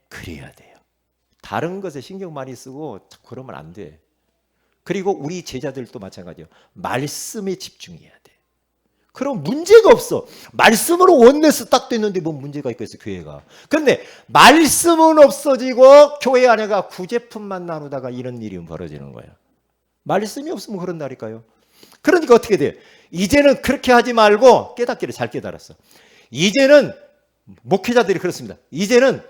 Speaker 1: 그래야 돼요. 다른 것에 신경 많이 쓰고 그러면 안 돼. 그리고 우리 제자들도 마찬가지예요. 말씀에 집중해야 돼. 그럼 문제가 없어. 말씀으로 원내스 딱 됐는데 뭐 문제가 있겠어 교회가. 그런데 말씀은 없어지고 교회 안에가 구제품만 나누다가 이런 일이 벌어지는 거예요. 말씀이 없으면 그런다니까요. 그러니까 어떻게 돼요? 이제는 그렇게 하지 말고 깨닫기를 잘 깨달았어. 이제는 목회자들이 그렇습니다. 이제는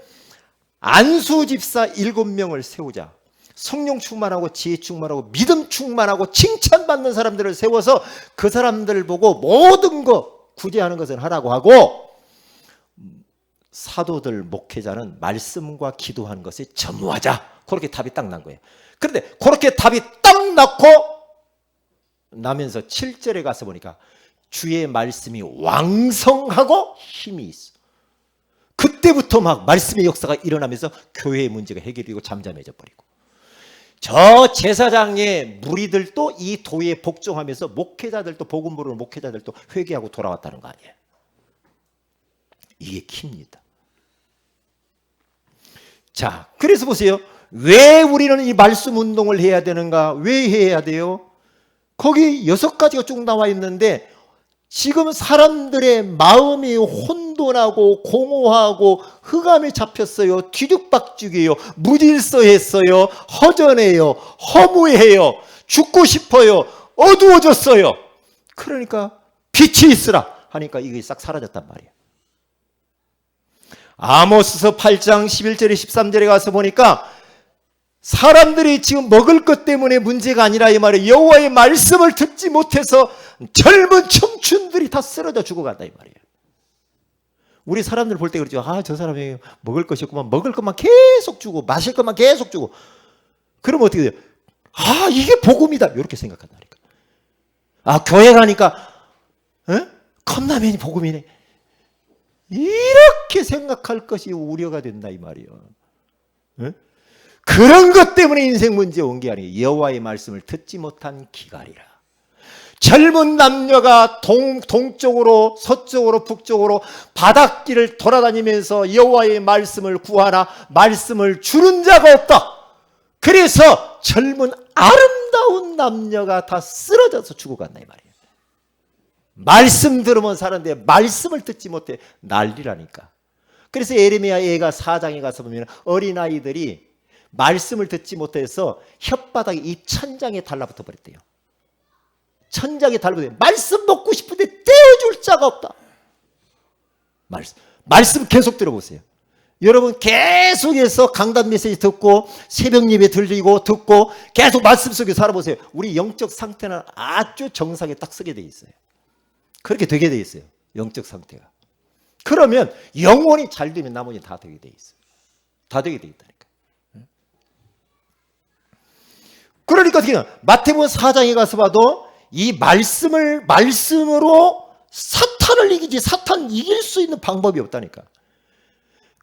Speaker 1: 안수 집사 7명을 세우자. 성령 충만하고 지혜 충만하고 믿음 충만하고 칭찬받는 사람들을 세워서 그 사람들을 보고 모든 거 구제하는 것을 하라고 하고, 사도들 목회자는 말씀과 기도하는 것에 전무하자. 그렇게 답이 딱 난 거예요. 그런데 그렇게 답이 딱 났고 나면서 7절에 가서 보니까 주의 말씀이 왕성하고 힘이 있어. 그때부터 막 말씀의 역사가 일어나면서 교회의 문제가 해결되고 잠잠해져 버리고, 저 제사장의 무리들도 이 도에 복종하면서 목회자들도, 복음 부르는 목회자들도 회개하고 돌아왔다는 거 아니에요. 이게 킵니다. 자, 그래서 보세요. 왜 우리는 이 말씀 운동을 해야 되는가? 왜 해야 돼요? 거기 6가지가 쭉 나와 있는데, 지금 사람들의 마음이 혼돈하고 공허하고 흑암에 잡혔어요. 뒤죽박죽이에요. 무질서했어요. 허전해요. 허무해요. 죽고 싶어요. 어두워졌어요. 그러니까 빛이 있으라 하니까 이게 싹 사라졌단 말이에요. 아모스서 8장 11절에 13절에 가서 보니까 사람들이 지금 먹을 것 때문에 문제가 아니라 이 말이에요. 여호와의 말씀을 듣지 못해서 젊은 청춘들이 다 쓰러져 죽어간다 이 말이에요. 우리 사람들 볼 때 그러죠. 아, 저 사람이 먹을 것이 없구만. 먹을 것만 계속 주고 마실 것만 계속 주고. 그러면 어떻게 돼요? 아, 이게 복음이다 이렇게 생각한다니까. 아, 교회 가니까 컵라면이 복음이네 이렇게 생각할 것이 우려가 된다 이 말이에요. 그런 것 때문에 인생 문제 온 게 아니에요. 여호와의 말씀을 듣지 못한 기갈이라. 젊은 남녀가 동쪽으로 서쪽으로 북쪽으로 바닷길을 돌아다니면서 여호와의 말씀을 구하나 말씀을 주는 자가 없다. 그래서 젊은 아름다운 남녀가 다 쓰러져서 죽어간다 이 말이에요. 말씀 들으면 사는데 말씀을 듣지 못해 난리라니까. 그래서 예레미야 애가 4장에 가서 보면 어린아이들이 말씀을 듣지 못해서 혓바닥에 이 천장에 달라붙어 버렸대요. 천장에 달라붙어. 말씀 먹고 싶은데 떼어줄 자가 없다. 말씀 계속 들어보세요. 여러분 계속해서 강단 메시지 듣고 새벽 예배 들리고 듣고 계속 말씀 속에 살아보세요. 우리 영적 상태는 아주 정상에 딱 서게 돼 있어요. 그렇게 되게 돼 있어요. 영적 상태가. 그러면 영혼이 잘 되면 나머지 다 되게 돼 있어요. 다 되게 돼 있다니까. 그러니까 어떻게 마태복음 4장에 가서 봐도 이 말씀으로 사탄을 이기지, 사탄 이길 수 있는 방법이 없다니까.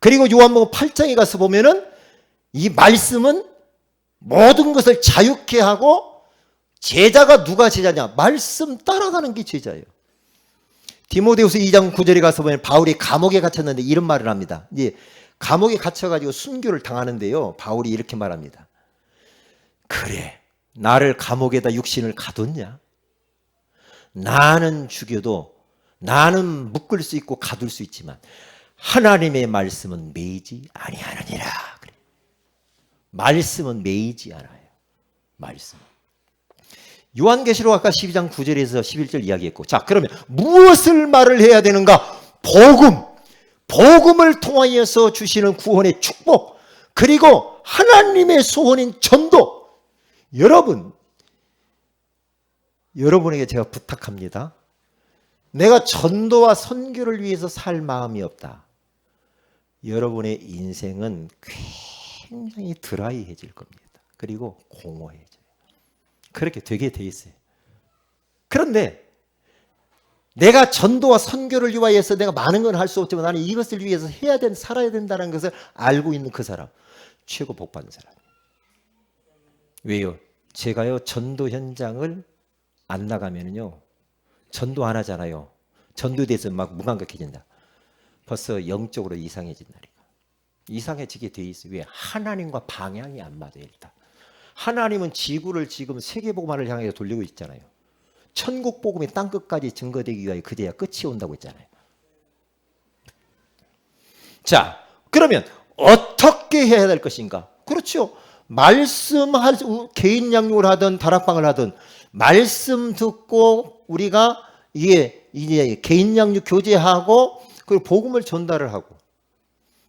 Speaker 1: 그리고 요한복음 8장에 가서 보면은 이 말씀은 모든 것을 자유케 하고, 제자가 누가 제자냐? 말씀 따라가는 게 제자예요. 디모데후서 2장 9절에 가서 보면 바울이 감옥에 갇혔는데 이런 말을 합니다. 이제 감옥에 갇혀가지고 순교를 당하는데요. 바울이 이렇게 말합니다. 그래, 나를 감옥에다 육신을 가뒀냐? 나는 죽여도, 나는 묶을 수 있고 가둘 수 있지만 하나님의 말씀은 매이지 아니하느니라. 그래. 말씀은 매이지 않아요. 말씀. 요한계시록 아까 12장 9절에서 11절 이야기했고, 자, 그러면 무엇을 말을 해야 되는가? 복음을 통하여서 주시는 구원의 축복, 그리고 하나님의 소원인 전도. 여러분에게 제가 부탁합니다. 내가 전도와 선교를 위해서 살 마음이 없다. 여러분의 인생은 굉장히 드라이해질 겁니다. 그리고 공허해져요. 그렇게 되게 돼 있어요. 그런데 내가 전도와 선교를 위하여서 내가 많은 건 할 수 없지만 나는 이것을 위해서 살아야 된다는 것을 알고 있는 그 사람, 최고 복 받는 사람이에요. 왜요? 제가요, 전도 현장을 안 나가면요, 전도 안 하잖아요. 전도에 대해서 막 무감각해진다. 벌써 영적으로 이상해진다니까. 이상해지게 돼 있어요. 왜? 하나님과 방향이 안 맞아요. 일단 하나님은 지구를 지금 세계복음화를 향해 돌리고 있잖아요. 천국 복음이 땅끝까지 증거되기 위하여 그제야 끝이 온다고 했잖아요. 자, 그러면 어떻게 해야 될 것인가? 그렇죠. 개인 양육을 하든 다락방을 하든 말씀 듣고 우리가 이제 개인 양육 교제하고, 그리고 복음을 전달을 하고,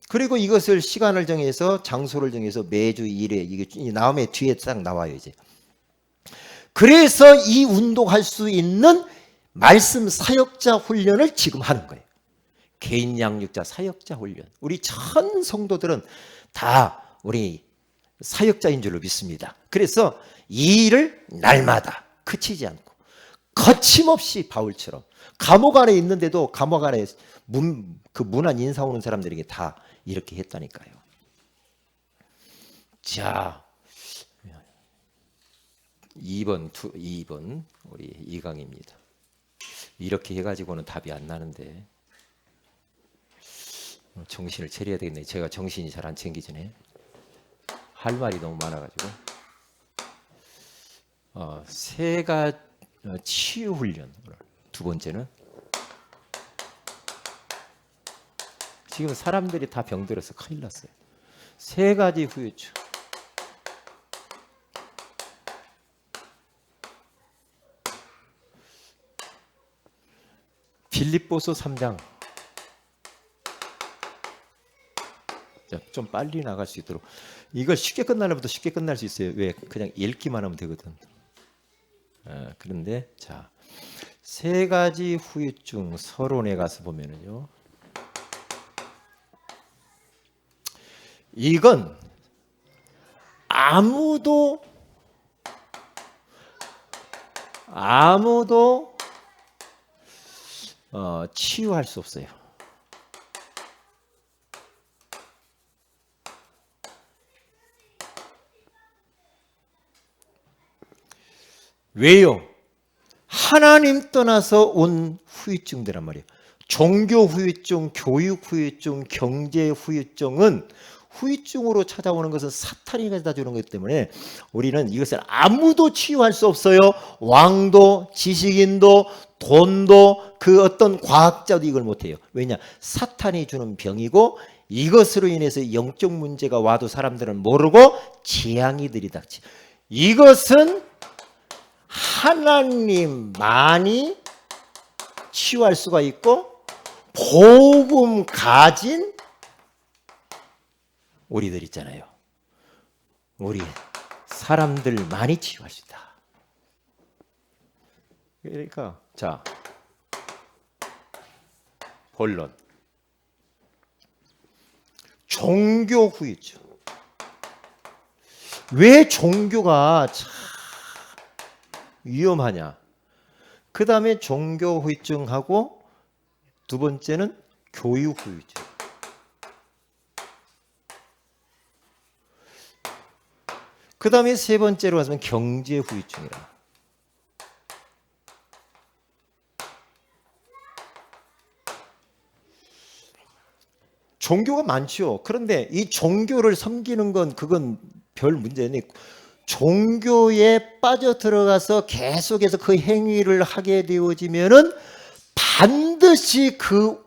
Speaker 1: 그리고 이것을 시간을 정해서 장소를 정해서 매주 1회, 이게 나음에 뒤에 딱 나와요 이제. 그래서 이 운동할 수 있는 말씀 사역자 훈련을 지금 하는 거예요. 개인 양육자 사역자 훈련. 우리 전 성도들은 다 우리 사역자인 줄로 믿습니다. 그래서 이 일을 날마다 그치지 않고 거침없이 바울처럼 감옥 안에 있는데도 감옥 안에 그 문안 인사 오는 사람들에게 다 이렇게 했다니까요. 자, 2번 우리 이강입니다. 이렇게 해가지고는 답이 안 나는데 정신을 차려야 되겠네. 제가 정신이 잘 안 챙기지네. 할 말이 너무 많아가지고. 세가 치유 훈련. 두 번째는 지금 사람들이 다 병들어서 큰일 났어요. 세 가지 후유증. 빌립보서 3장. 좀 빨리 나갈 수 있도록. 이걸 쉽게 끝나려면 쉽게 끝날 수 있어요. 왜? 그냥 읽기만 하면 되거든. 그런데 자, 세 가지 후유증 서론에 가서 보면은요. 이건 아무도 치유할 수 없어요. 왜요? 하나님 떠나서 온 후유증들란 말이에요. 종교 후유증, 교육 후유증, 경제 후유증은 후유증으로 찾아오는 것은 사탄이 가져다 주는 거기 때문에 우리는 이것을 아무도 치유할 수 없어요. 왕도, 지식인도, 돈도, 그 어떤 과학자도 이걸 못해요. 왜냐? 사탄이 주는 병이고 이것으로 인해서 영적 문제가 와도 사람들은 모르고 재앙이 들이닥치. 이것은 하나님만이 치유할 수가 있고 복음 가진 우리들 있잖아요. 우리 사람들만이 치유할 수 있다. 그러니까 자, 본론. 종교 후유증. 왜 종교가 참 위험하냐? 그 다음에 종교 후유증하고 두 번째는 교육 후유증. 그 다음에 세 번째로 가면 경제 후유증이라. 종교가 많죠. 그런데 이 종교를 섬기는 건 그건 별 문제는 종교에 빠져 들어가서 계속해서 그 행위를 하게 되어지면은 반드시 그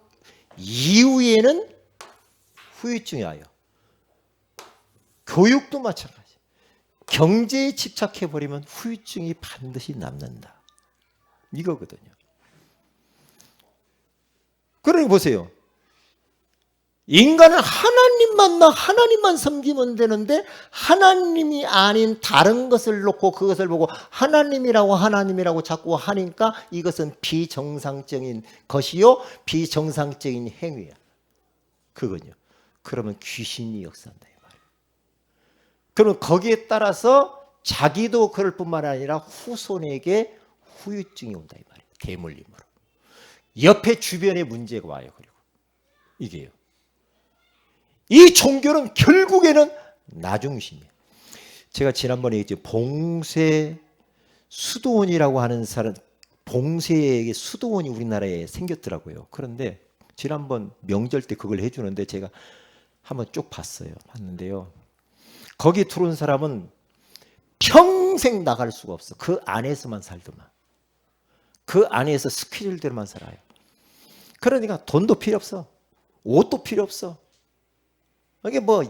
Speaker 1: 이후에는 후유증이 와요. 교육도 마찬가지. 경제에 집착해 버리면 후유증이 반드시 남는다. 이거거든요. 그러니 보세요. 인간은 하나님만 섬기면 되는데 하나님이 아닌 다른 것을 놓고 그것을 보고 하나님이라고 자꾸 하니까 이것은 비정상적인 것이요 비정상적인 행위야. 그건요. 그러면 귀신이 역사한다 이 말이에요. 그러면 거기에 따라서 자기도 그럴 뿐만 아니라 후손에게 후유증이 온다 이 말이에요. 대물림으로. 옆에 주변에 문제가 와요. 그리고 이게요. 이 종교는 결국에는 나중심이에요. 제가 지난번에 이제 봉쇄 수도원이라고 하는 사람, 봉쇄의 수도원이 우리나라에 생겼더라고요. 그런데 지난번 명절 때 그걸 해주는데 제가 한번 쭉 봤는데요. 거기 들어온 사람은 평생 나갈 수가 없어. 그 안에서만 살더만. 그 안에서 스케줄대로만 살아요. 그러니까 돈도 필요 없어. 옷도 필요 없어. 이게 뭐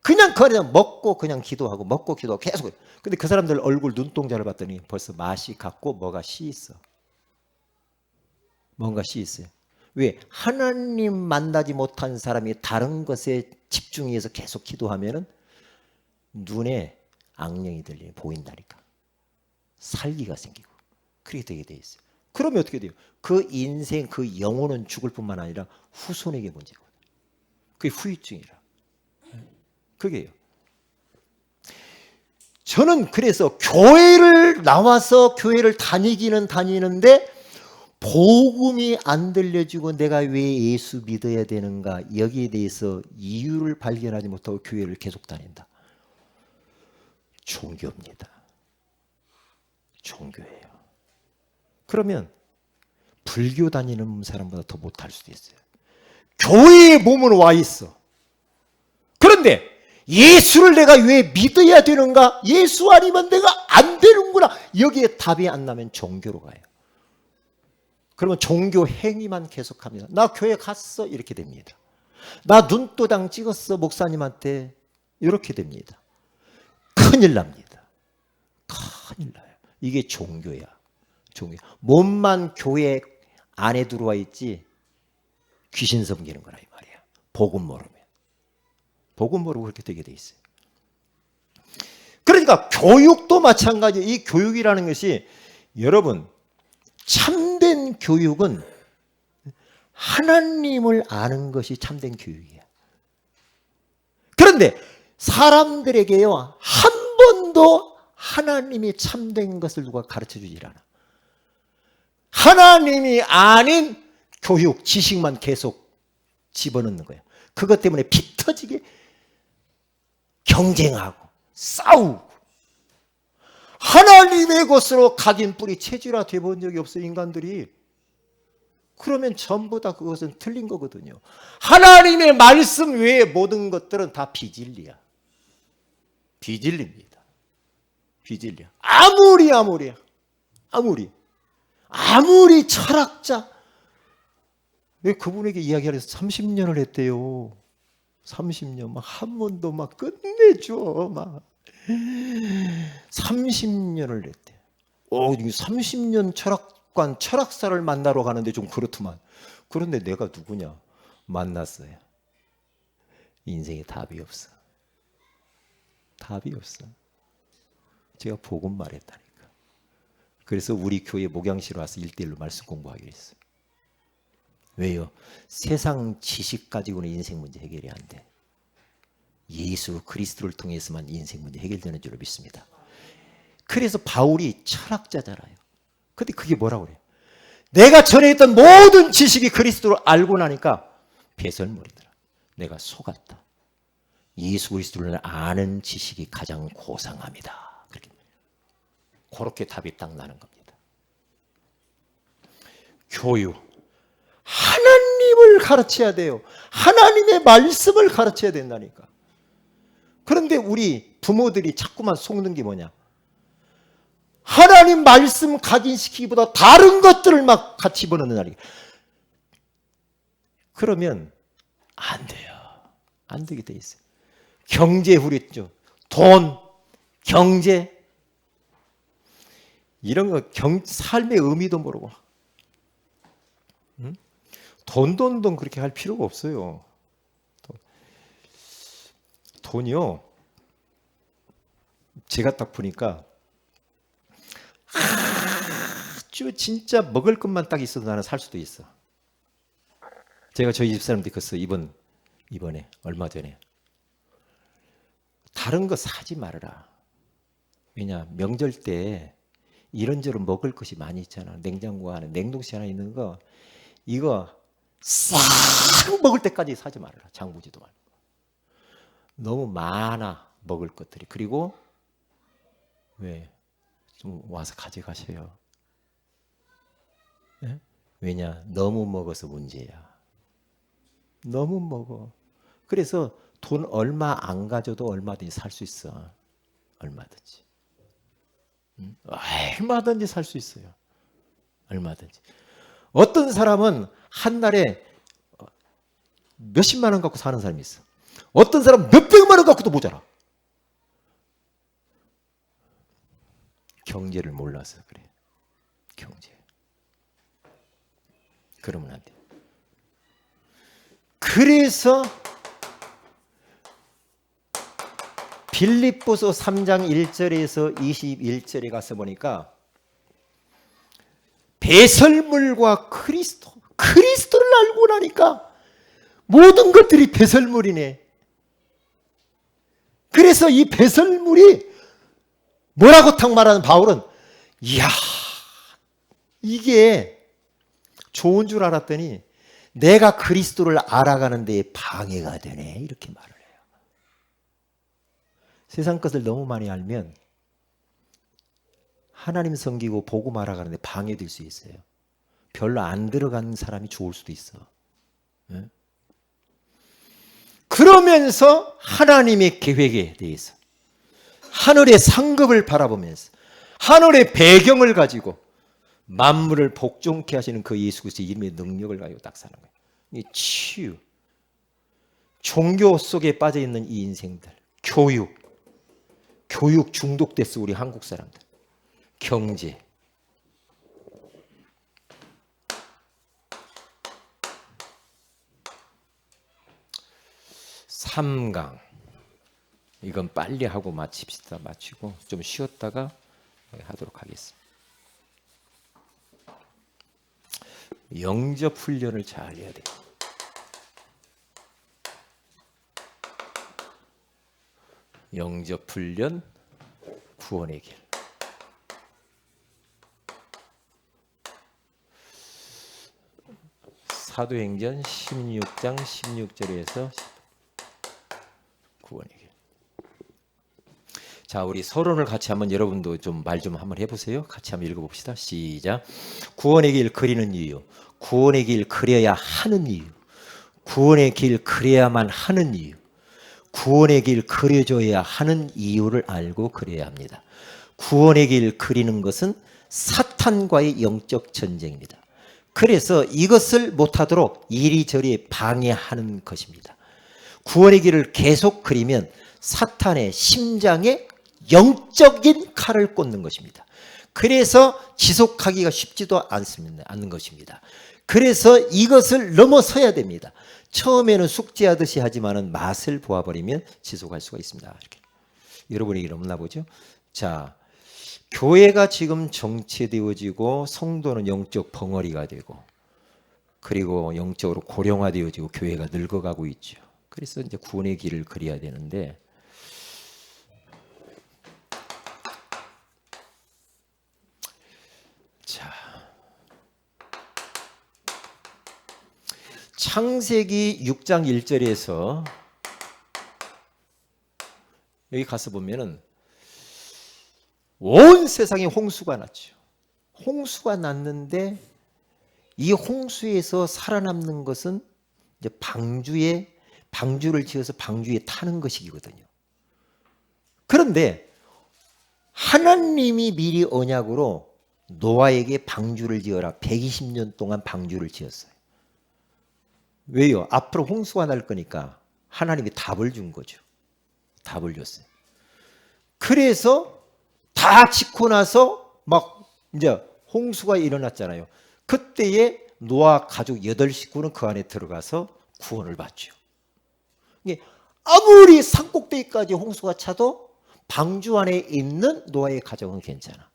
Speaker 1: 그냥 먹고 그냥 기도하고 먹고 기도하고 계속. 근데 그 사람들 얼굴 눈동자를 봤더니 벌써 맛이 갔고 뭐가 씨 있어. 뭔가 씨 있어요. 왜? 하나님 만나지 못한 사람이 다른 것에 집중해서 계속 기도하면은 눈에 악령이 들리고 보인다니까. 살기가 생기고 그렇게 되게 돼 있어요. 그러면 어떻게 돼요? 그 인생 그 영혼은 죽을 뿐만 아니라 후손에게 문제고. 그게 후유증이라. 그게요. 저는 그래서 교회를 나와서 교회를 다니는데 복음이 안 들려지고 내가 왜 예수 믿어야 되는가, 여기에 대해서 이유를 발견하지 못하고 교회를 계속 다닌다. 종교입니다. 종교예요. 그러면 불교 다니는 사람보다 더 못할 수도 있어요. 교회에 몸은 와 있어. 그런데 예수를 내가 왜 믿어야 되는가? 예수 아니면 내가 안 되는구나. 여기에 답이 안 나면 종교로 가요. 그러면 종교 행위만 계속합니다. 나 교회 갔어 이렇게 됩니다. 나 눈도장 찍었어 목사님한테 이렇게 됩니다. 큰일 납니다. 큰일 나요. 이게 종교야. 종교. 몸만 교회 안에 들어와 있지 귀신 섬기는 거라 이 말이야. 복음 모르면. 복음 모르고 그렇게 되게 돼 있어요. 그러니까 교육도 마찬가지예요. 이 교육이라는 것이 여러분 참된 교육은 하나님을 아는 것이 참된 교육이야. 그런데 사람들에게요 한 번도 하나님이 참된 것을 누가 가르쳐주질 않아. 하나님이 아닌 교육, 지식만 계속 집어넣는 거예요. 그것 때문에 피 터지게 경쟁하고 싸우고 하나님의 것으로 각인 뿌리 체질화 돼본 적이 없어요. 인간들이. 그러면 전부 다 그것은 틀린 거거든요. 하나님의 말씀 외에 모든 것들은 다 비진리야. 비진리입니다. 비진리야. 아무리 철학자, 왜 그분에게 이야기를 해서 30년을 했대요. 30년 막 한 번도 막 끝내줘 막 30년을 했대. 30년 철학관 철학사를 만나러 가는데 좀 그렇더만. 그런데 내가 누구냐 만났어요. 인생에 답이 없어. 답이 없어. 제가 복음 말했다니까. 그래서 우리 교회 목양실 와서 1:1로 말씀 공부하기로 했어요. 왜요? 세상 지식 가지고는 인생 문제 해결이 안 돼. 예수 그리스도를 통해서만 인생 문제 해결되는 줄로 믿습니다. 그래서 바울이 철학자잖아요. 근데 그게 뭐라고 그래요? 내가 전에 했던 모든 지식이 그리스도를 알고 나니까 배설물이더라. 내가 속았다. 예수 그리스도를 아는 지식이 가장 고상합니다. 그렇게 답이 딱 나는 겁니다. 교육. 하나님을 가르쳐야 돼요. 하나님의 말씀을 가르쳐야 된다니까. 그런데 우리 부모들이 자꾸만 속는 게 뭐냐? 하나님 말씀 각인시키기보다 다른 것들을 막 같이 집어넣는다니까. 그러면 안 돼요. 안 되게 돼 있어요. 경제 후렸죠. 돈, 경제 이런 거 삶의 의미도 모르고 돈 그렇게 할 필요가 없어요. 돈이요. 제가 딱 보니까 아주 진짜 먹을 것만 딱 있어도 나는 살 수도 있어. 제가 저희 집사람한테 그랬어요. 이번에 얼마 전에 다른 거 사지 말아라. 왜냐 명절 때 이런저런 먹을 것이 많이 있잖아. 냉장고 안에 냉동실 하나 있는 거 이거 싹 먹을 때까지 사지 말아라. 장보지도 말고. 너무 많아 먹을 것들이. 그리고 왜 좀 와서 가져가셔요. 네? 왜냐 너무 먹어서 문제야. 너무 먹어. 그래서 돈 얼마 안 가져도 얼마든지 살 수 있어. 얼마든지. 얼마든지 살 수 있어요. 얼마든지. 어떤 사람은 한 달에 몇십만 원 갖고 사는 사람이 있어. 어떤 사람은 몇백만 원 갖고도 모자라. 경제를 몰라서 그래. 경제. 그러면 안 돼. 그래서 빌립보서 3장 1절에서 21절에 가서 보니까 배설물과 그리스도를 알고 나니까 모든 것들이 배설물이네. 그래서 이 배설물이 뭐라고 탁 말하는 바울은 이야 이게 좋은 줄 알았더니 내가 그리스도를 알아가는 데에 방해가 되네 이렇게 말을 해요. 세상 것을 너무 많이 알면 하나님 섬기고 복음 알아가는데 방해될 수 있어요. 별로 안 들어간 사람이 좋을 수도 있어. 네? 그러면서 하나님의 계획에 대해서 하늘의 상급을 바라보면서 하늘의 배경을 가지고 만물을 복종케 하시는 그 예수 그리스도의 이름의 능력을 가지고 딱 사는 거예요. 이 치유, 종교 속에 빠져 있는 이 인생들, 교육 중독됐어 우리 한국 사람들, 경제. 삼강 이건 빨리 하고 마칩시다. 마치고 좀 쉬었다가 하도록 하겠습니다. 영접 훈련을 잘 해야 돼요. 영접 훈련 구원의 길. 사도행전 16장 16절에서 구원의 길. 자, 우리 서론을 같이 한번 여러분도 좀 말 좀 한번 해보세요. 같이 한번 읽어봅시다. 시작. 구원의 길 그리는 이유, 구원의 길 그려야 하는 이유, 구원의 길 그려야만 하는 이유, 구원의 길 그려줘야 하는 이유를 알고 그려야 합니다. 구원의 길 그리는 것은 사탄과의 영적 전쟁입니다. 그래서 이것을 못하도록 이리저리 방해하는 것입니다. 구원의 길을 계속 그리면 사탄의 심장에 영적인 칼을 꽂는 것입니다. 그래서 지속하기가 쉽지도 않는 것입니다. 그래서 이것을 넘어서야 됩니다. 처음에는 숙제하듯이 하지만은 맛을 보아버리면 지속할 수가 있습니다. 이렇게. 여러분이 넘나 보죠? 자, 교회가 지금 정체되어지고 성도는 영적 벙어리가 되고 그리고 영적으로 고령화되어지고 교회가 늙어가고 있죠. 그래서 이제 구원의 길을 그려야 되는데 자, 창세기 6장 1절에서 여기 가서 보면은 온 세상에 홍수가 났죠. 홍수가 났는데 이 홍수에서 살아남는 것은 이제 방주를 지어서 방주에 타는 것이거든요. 그런데 하나님이 미리 언약으로 노아에게 방주를 지어라. 120년 동안 방주를 지었어요. 왜요? 앞으로 홍수가 날 거니까 하나님이 답을 준 거죠. 답을 줬어요. 그래서 다 짓고 나서 막 이제 홍수가 일어났잖아요. 그때에 노아 가족 8식구는 그 안에 들어가서 구원을 받죠. 아무리 산꼭대기까지 홍수가 차도 방주 안에 있는 노아의 가족은 괜찮아.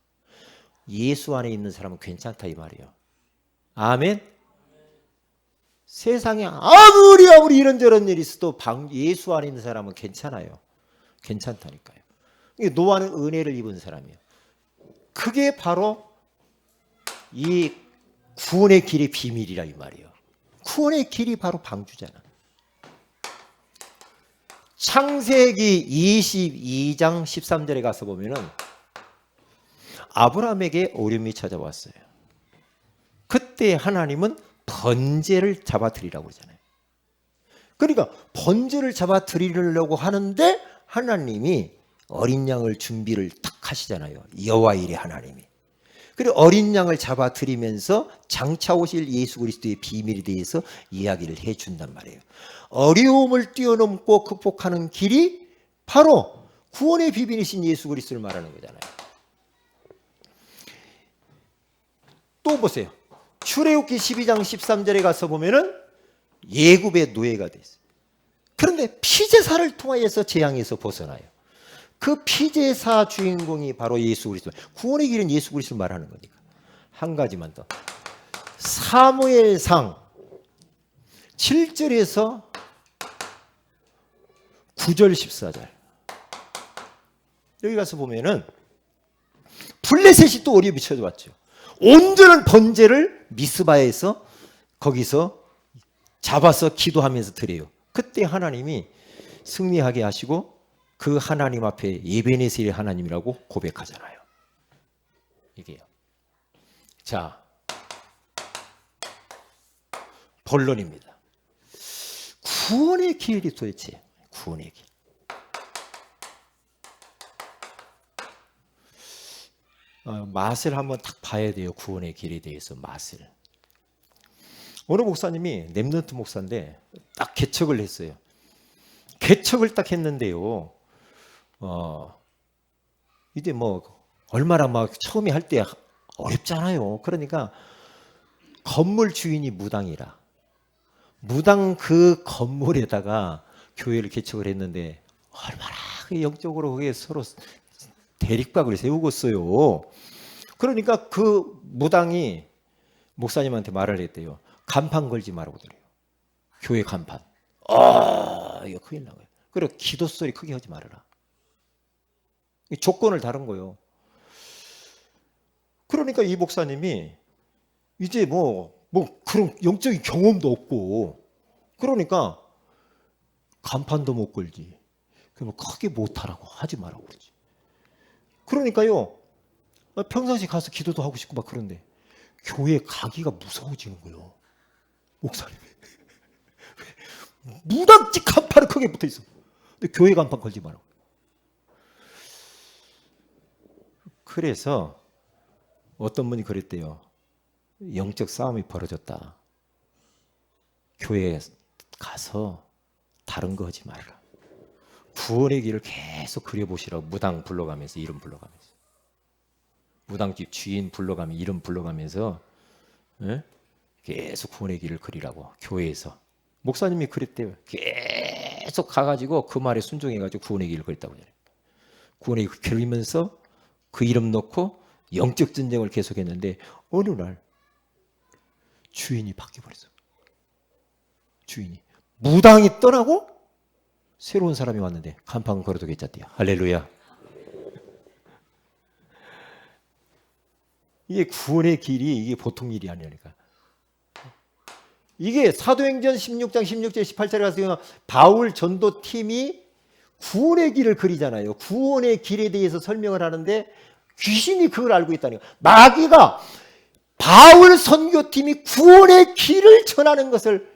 Speaker 1: 예수 안에 있는 사람은 괜찮다 이 말이에요. 아멘. 세상에 아무리 이런저런 일이 있어도 예수 안에 있는 사람은 괜찮아요. 괜찮다니까요. 노아는 은혜를 입은 사람이에요. 그게 바로 이 구원의 길의 비밀이라 이 말이에요. 구원의 길이 바로 방주잖아. 창세기 22장 13절에 가서 보면은 아브라함에게 어려움이 찾아왔어요. 그때 하나님은 번제를 잡아드리라고 그러잖아요. 그러니까 번제를 잡아드리려고 하는데 하나님이 어린 양을 준비를 딱 하시잖아요. 여호와일의 하나님이. 그리고 어린 양을 잡아드리면서 장차 오실 예수 그리스도의 비밀에 대해서 이야기를 해준단 말이에요. 어려움을 뛰어넘고 극복하는 길이 바로 구원의 비밀이신 예수 그리스도를 말하는 거잖아요. 또 보세요. 출애굽기 12장 13절에 가서 보면은 예굽의 노예가 됐어요. 그런데 피제사를 통하여서 재앙에서 벗어나요. 그 피제사 주인공이 바로 예수 그리스도. 구원의 길은 예수 그리스도를 말하는 거니까. 한 가지만 더. 사무엘상 7절에서 9절 14절. 여기 가서 보면은 블레셋이 또 어리에 비춰져 왔죠. 온전한 번제를 미스바에서 거기서 잡아서 기도하면서 드려요. 그때 하나님이 승리하게 하시고 그 하나님 앞에 에베네셀의 하나님이라고 고백하잖아요. 이게요. 자, 본론입니다. 구원의 길이 도대체 구원의 길. 맛을 한번 딱 봐야 돼요. 구원의 길에 대해서 맛을. 어느 목사님이 렘넌트 목사인데 딱 개척을 했어요. 개척을 딱 했는데요. 이제 뭐 얼마나 막 처음에 할 때 어렵잖아요. 그러니까 건물 주인이 무당이라 무당 그 건물에다가 교회를 개척을 했는데 얼마나 영적으로 그게 서로 대립각을 세우겠어요. 그러니까 그 무당이 목사님한테 말을 했대요. 간판 걸지 말라고 그래요. 교회 간판. 이거 큰일 나고요. 그리고 기도 소리 크게 하지 말아라. 조건을 다른 거예요. 그러니까 이 목사님이 이제 뭐 그런 영적인 경험도 없고 그러니까 간판도 못 걸지. 그럼 크게 못하라고 하지 말라고 그러지. 그러니까요. 평상시 가서 기도도 하고 싶고 막 그런데 교회 가기가 무서워지는 거예요. 목사님이. 무당집 간판이 크게 붙어 있어. 근데 교회 간판 걸지 말라고. 그래서 어떤 분이 그랬대요. 영적 싸움이 벌어졌다. 교회에 가서 다른 거 하지 말라. 구원의 길을 계속 그려보시라고 무당 불러가면서 이름 불러가면서 무당집 주인 불러가면서 이름 불러가면서 계속 구원의 길을 그리라고 교회에서 목사님이 그랬대요. 계속 가가지고 그 말에 순종해가지고 구원의 길을 그렸다고 해요. 구원의 길을 그리면서 그 이름 넣고 영적 전쟁을 계속했는데 어느 날 주인이 바뀌어버렸어. 주인이 무당이 떠나고 새로운 사람이 왔는데 간판 걸어도 괜찮대요. 할렐루야. 이게 구원의 길이 이게 보통 일이 아니라니까. 이게 사도행전 16장 16절 18절에 가서 바울 전도팀이 구원의 길을 그리잖아요. 구원의 길에 대해서 설명을 하는데 귀신이 그걸 알고 있다는 거예요. 마귀가 바울 선교팀이 구원의 길을 전하는 것을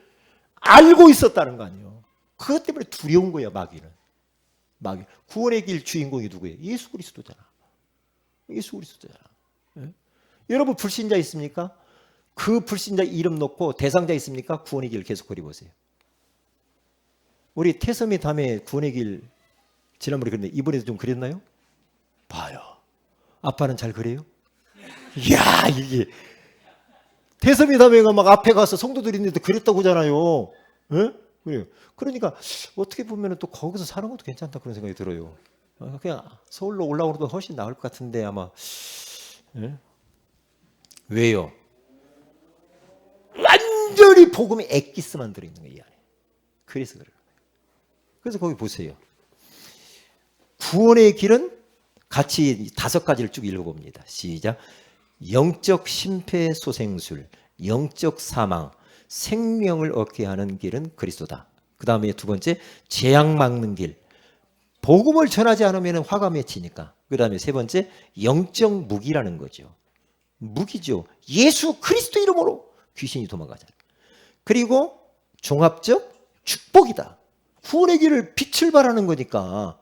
Speaker 1: 알고 있었다는 거 아니에요. 그것 때문에 두려운 거야, 마귀는. 마귀. 구원의 길 주인공이 누구예요? 예수 그리스도잖아. 예수 그리스도잖아. 네? 여러분 불신자 있습니까? 그 불신자 이름 놓고 대상자 있습니까? 구원의 길 계속 그려보세요. 우리 태섬이 다음에 구원의 길 지난번에 그랬는데 이번에도 좀 그렸나요? 봐요. 아빠는 잘 그래요? 이야, 이게 태섬이 다음에가 막 앞에 가서 성도들이 있는데 그랬다고 하잖아요. 예? 그래요. 그러니까 어떻게 보면 또 거기서 사는 것도 괜찮다 그런 생각이 들어요. 그냥 서울로 올라오는 것도 훨씬 나을 것 같은데 아마. 예? 왜요? 완전히 복음의 엑기스만 들어있는 거예요, 이 안에. 그래서 그래요. 그래서 거기 보세요. 구원의 길은 같이 5가지를 쭉 읽어봅니다. 시작. 영적 심폐소생술, 영적 사망, 생명을 얻게 하는 길은 그리스도다. 그 다음에 2번째, 재앙 막는 길. 복음을 전하지 않으면 화가 맺히니까. 그 다음에 3번째, 영적 무기라는 거죠. 무기죠. 예수 그리스도 이름으로 귀신이 도망가잖아요. 그리고 종합적 축복이다. 구원의 길을 빛을 발하는 거니까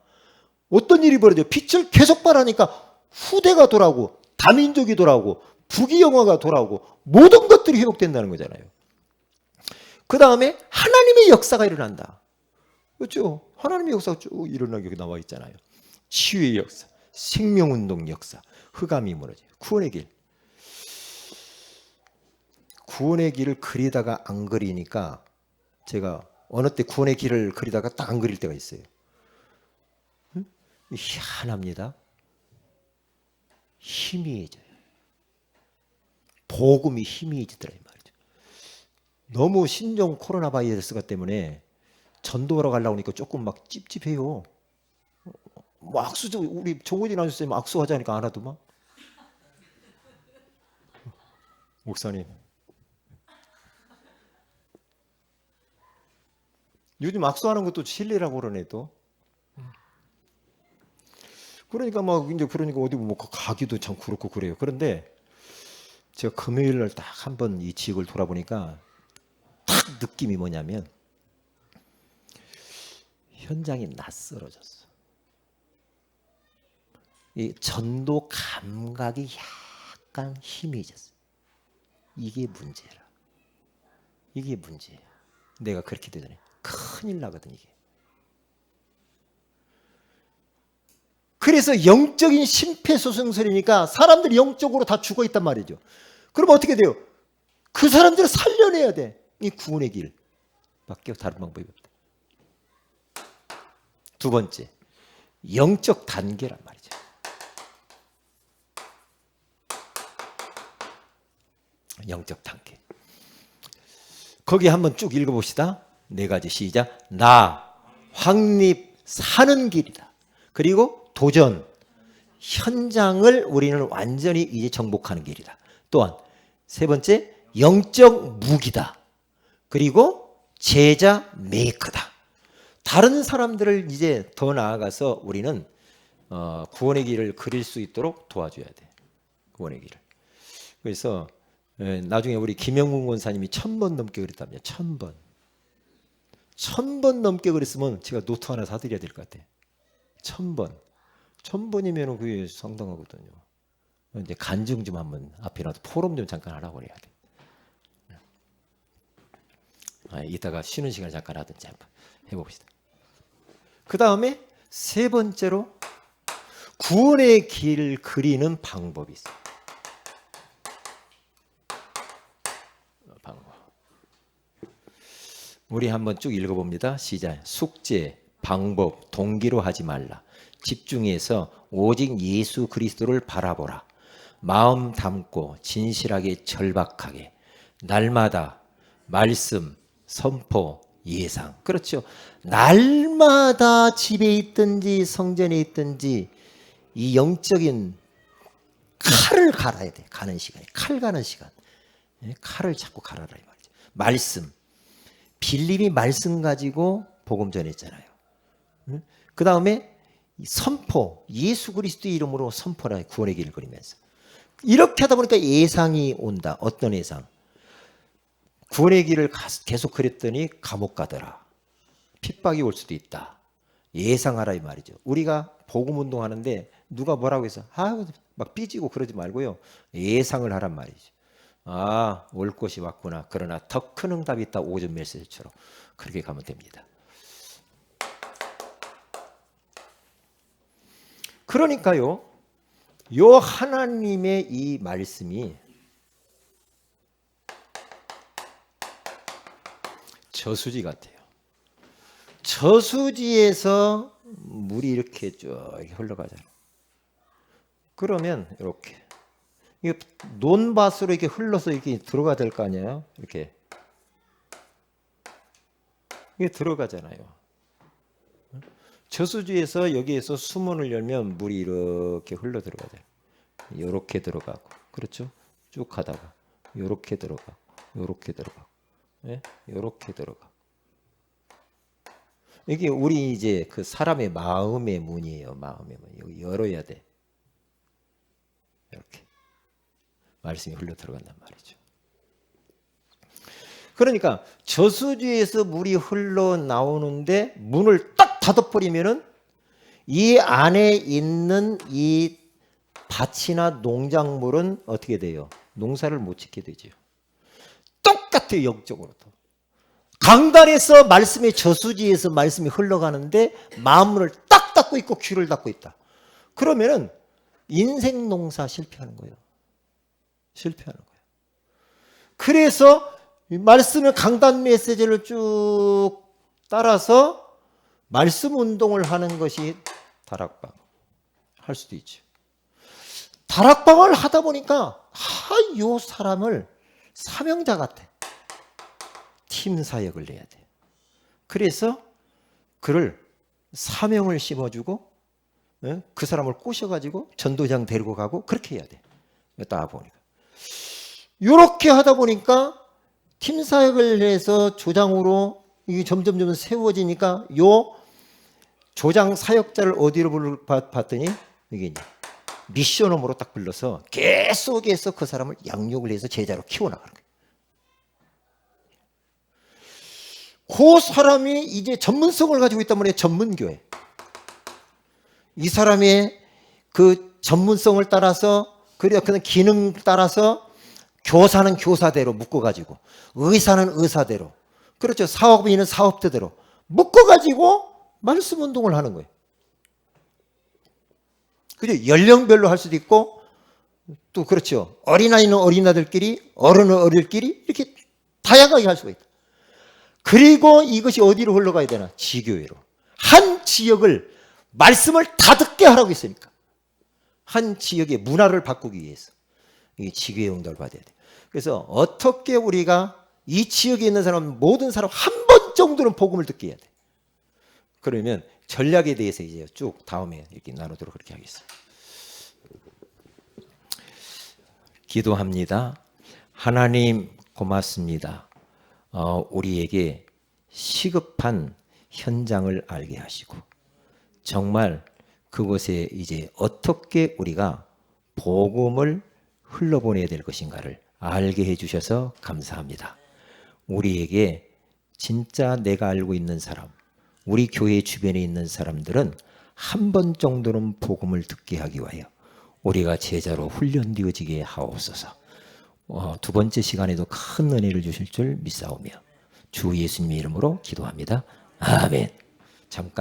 Speaker 1: 어떤 일이 벌어져요? 빛을 계속 발하니까 후대가 돌아오고 다민족이 돌아오고 부귀영화가 돌아오고 모든 것들이 회복된다는 거잖아요. 그 다음에 하나님의 역사가 일어난다. 그렇죠? 하나님의 역사가 쭉 일어나게 나와 있잖아요. 치유의 역사, 생명운동 역사, 흑암이 무너져요. 구원의 길. 구원의 길을 그리다가 안 그리니까 제가 어느 때 구원의 길을 그리다가 딱 안 그릴 때가 있어요. 희한합니다. 희미해져요. 복음이 희미해지더라 이 말이죠. 너무 신종 코로나 바이러스가 때문에 전도하러 가려고 하니까 조금 막 찝찝해요. 뭐 악수, 우리 정호진 아저씨 악수하자니까 안 하더만. 목사님, 요즘 악수하는 것도 실례라고 그러네 또. 그러니까 막 이제 그러니까 어디 뭐 가기도 참 그렇고 그래요. 그런데 제가 금요일 날 딱 한 번 이 지역을 돌아보니까 딱 느낌이 뭐냐면 현장이 낯설어졌어. 이 전도 감각이 약간 희미해졌어. 이게 문제라. 이게 문제야. 내가 그렇게 되더니 큰일 나거든 이게. 그래서 영적인 심폐소생술이니까 사람들이 영적으로 다 죽어 있단 말이죠. 그럼 어떻게 돼요? 그 사람들을 살려내야 돼. 이 구원의 길밖에 다른 방법이 없다. 두 번째, 영적 단계란 말이죠. 영적 단계. 거기 한번 쭉 읽어봅시다. 네 가지 시작. 나, 확립, 사는 길이다. 그리고 도전, 현장을 우리는 완전히 이제 정복하는 길이다. 또한 세 번째, 영적 무기다. 그리고 제자 메이커다. 다른 사람들을 이제 더 나아가서 우리는 구원의 길을 그릴 수 있도록 도와줘야 돼. 구원의 길을. 그래서 나중에 우리 김영문 권사님이 1000번 넘게 그랬답니다. 1000번. 1000번 넘게 그랬으면 제가 노트 하나 사드려야 될 것 같아. 1000번. 1000번이면 그게 상당하거든요. 이제 간증 좀 한번 앞에 놔서 포럼 좀 잠깐 하라고 그래야 돼. 이따가 쉬는 시간에 잠깐 하든지 한번 해봅시다. 그 다음에 세 번째로 구원의 길 그리는 방법이 있어요. 방법. 우리 한번 쭉 읽어봅니다. 시작. 숙제, 방법, 동기로 하지 말라. 집중해서 오직 예수 그리스도를 바라보라. 마음 담고 진실하게 절박하게 날마다 말씀, 선포, 예상. 그렇죠. 날마다 집에 있든지 성전에 있든지 이 영적인 칼을 갈아야 돼. 가는 시간에. 칼 가는 시간. 칼을 자꾸 갈아라 이 말이죠. 말씀. 빌립이 말씀 가지고 복음 전했잖아요. 그 다음에 선포. 예수 그리스도의 이름으로 선포라. 구원의 길을 그리면서. 이렇게 하다 보니까 예상이 온다. 어떤 예상? 구원의 길을 계속 그렸더니 감옥 가더라. 핍박이 올 수도 있다. 예상하라 이 말이죠. 우리가 복음 운동하는데 누가 뭐라고 해서 막 삐지고 그러지 말고요. 예상을 하란 말이죠. 올 것이 왔구나. 그러나 더 큰 응답이 있다. 오전 메시지처럼 그렇게 가면 됩니다. 그러니까요. 요 하나님의 이 말씀이 저수지 같아요. 저수지에서 물이 이렇게 쭉 흘러가잖아요. 그러면 이렇게 논밭으로 이렇게 흘러서 이렇게 들어가야 될 거 아니에요? 이렇게 이게 들어가잖아요. 저수지에서 여기에서 수문을 열면 물이 이렇게 흘러 들어가죠. 이렇게 들어가고, 그렇죠? 쭉 가다가 이렇게 들어가고, 이렇게 들어가고, 이렇게 들어가고. 이게 우리 이제 그 사람의 마음의 문이에요. 마음의 문. 여기 열어야 돼. 이렇게 말씀이 흘러 들어간단 말이죠. 그러니까 저수지에서 물이 흘러 나오는데 문을 딱 닫아버리면은 이 안에 있는 이 밭이나 농작물은 어떻게 돼요? 농사를 못 짓게 되죠. 똑같아요. 영적으로도. 강단에서 말씀의 저수지에서 말씀이 흘러가는데 마음문을 딱 닫고 있고 귀를 닫고 있다. 그러면은 인생 농사 실패하는 거예요. 실패하는 거예요. 그래서 말씀의 강단 메시지를 쭉 따라서 말씀 운동을 하는 것이 다락방 할 수도 있죠. 다락방을 하다 보니까 요 사람을 사명자 같아. 팀 사역을 내야 돼. 그래서 그를 사명을 심어주고 그 사람을 꼬셔가지고 전도장 데리고 가고 그렇게 해야 돼. 딱 보니까 이렇게 하다 보니까 팀 사역을 해서 조장으로 이게 점점 세워지니까 요 조장 사역자를 어디로 봤더니 이게 미션홈으로 딱 불러서 계속해서 그 사람을 양육을 해서 제자로 키워나가는 거예요. 그 사람이 이제 전문성을 가지고 있단 말이에요. 전문교회. 이 사람의 그 전문성을 따라서 그래야 그런 기능 따라서 교사는 교사대로 묶어가지고 의사는 의사대로 그렇죠. 사업인은 사업대로 묶어가지고 말씀 운동을 하는 거예요. 그죠? 연령별로 할 수도 있고 또 그렇죠. 어린아이는 어린아들끼리 어른은 어른끼리 이렇게 다양하게 할 수가 있다. 그리고 이것이 어디로 흘러가야 되나? 지교회로. 한 지역을 말씀을 다 듣게 하라고 했으니까. 한 지역의 문화를 바꾸기 위해서. 이 지교회 응답을 받아야 돼. 그래서 어떻게 우리가 이 지역에 있는 사람, 모든 사람 한 번 정도는 복음을 듣게 해야 돼. 그러면 전략에 대해서 이제 쭉 다음에 이렇게 나누도록 그렇게 하겠습니다. 기도합니다. 하나님 고맙습니다. 우리에게 시급한 현장을 알게 하시고 정말 그곳에 이제 어떻게 우리가 복음을 흘러보내야 될 것인가를 알게 해주셔서 감사합니다. 우리에게 진짜 내가 알고 있는 사람, 우리 교회 주변에 있는 사람들은 한 번 정도는 복음을 듣게 하기 위하여 우리가 제자로 훈련되어지게 하옵소서. 두 번째 시간에도 큰 은혜를 주실 줄 믿사오며 주 예수님의 이름으로 기도합니다. 아멘. 잠깐.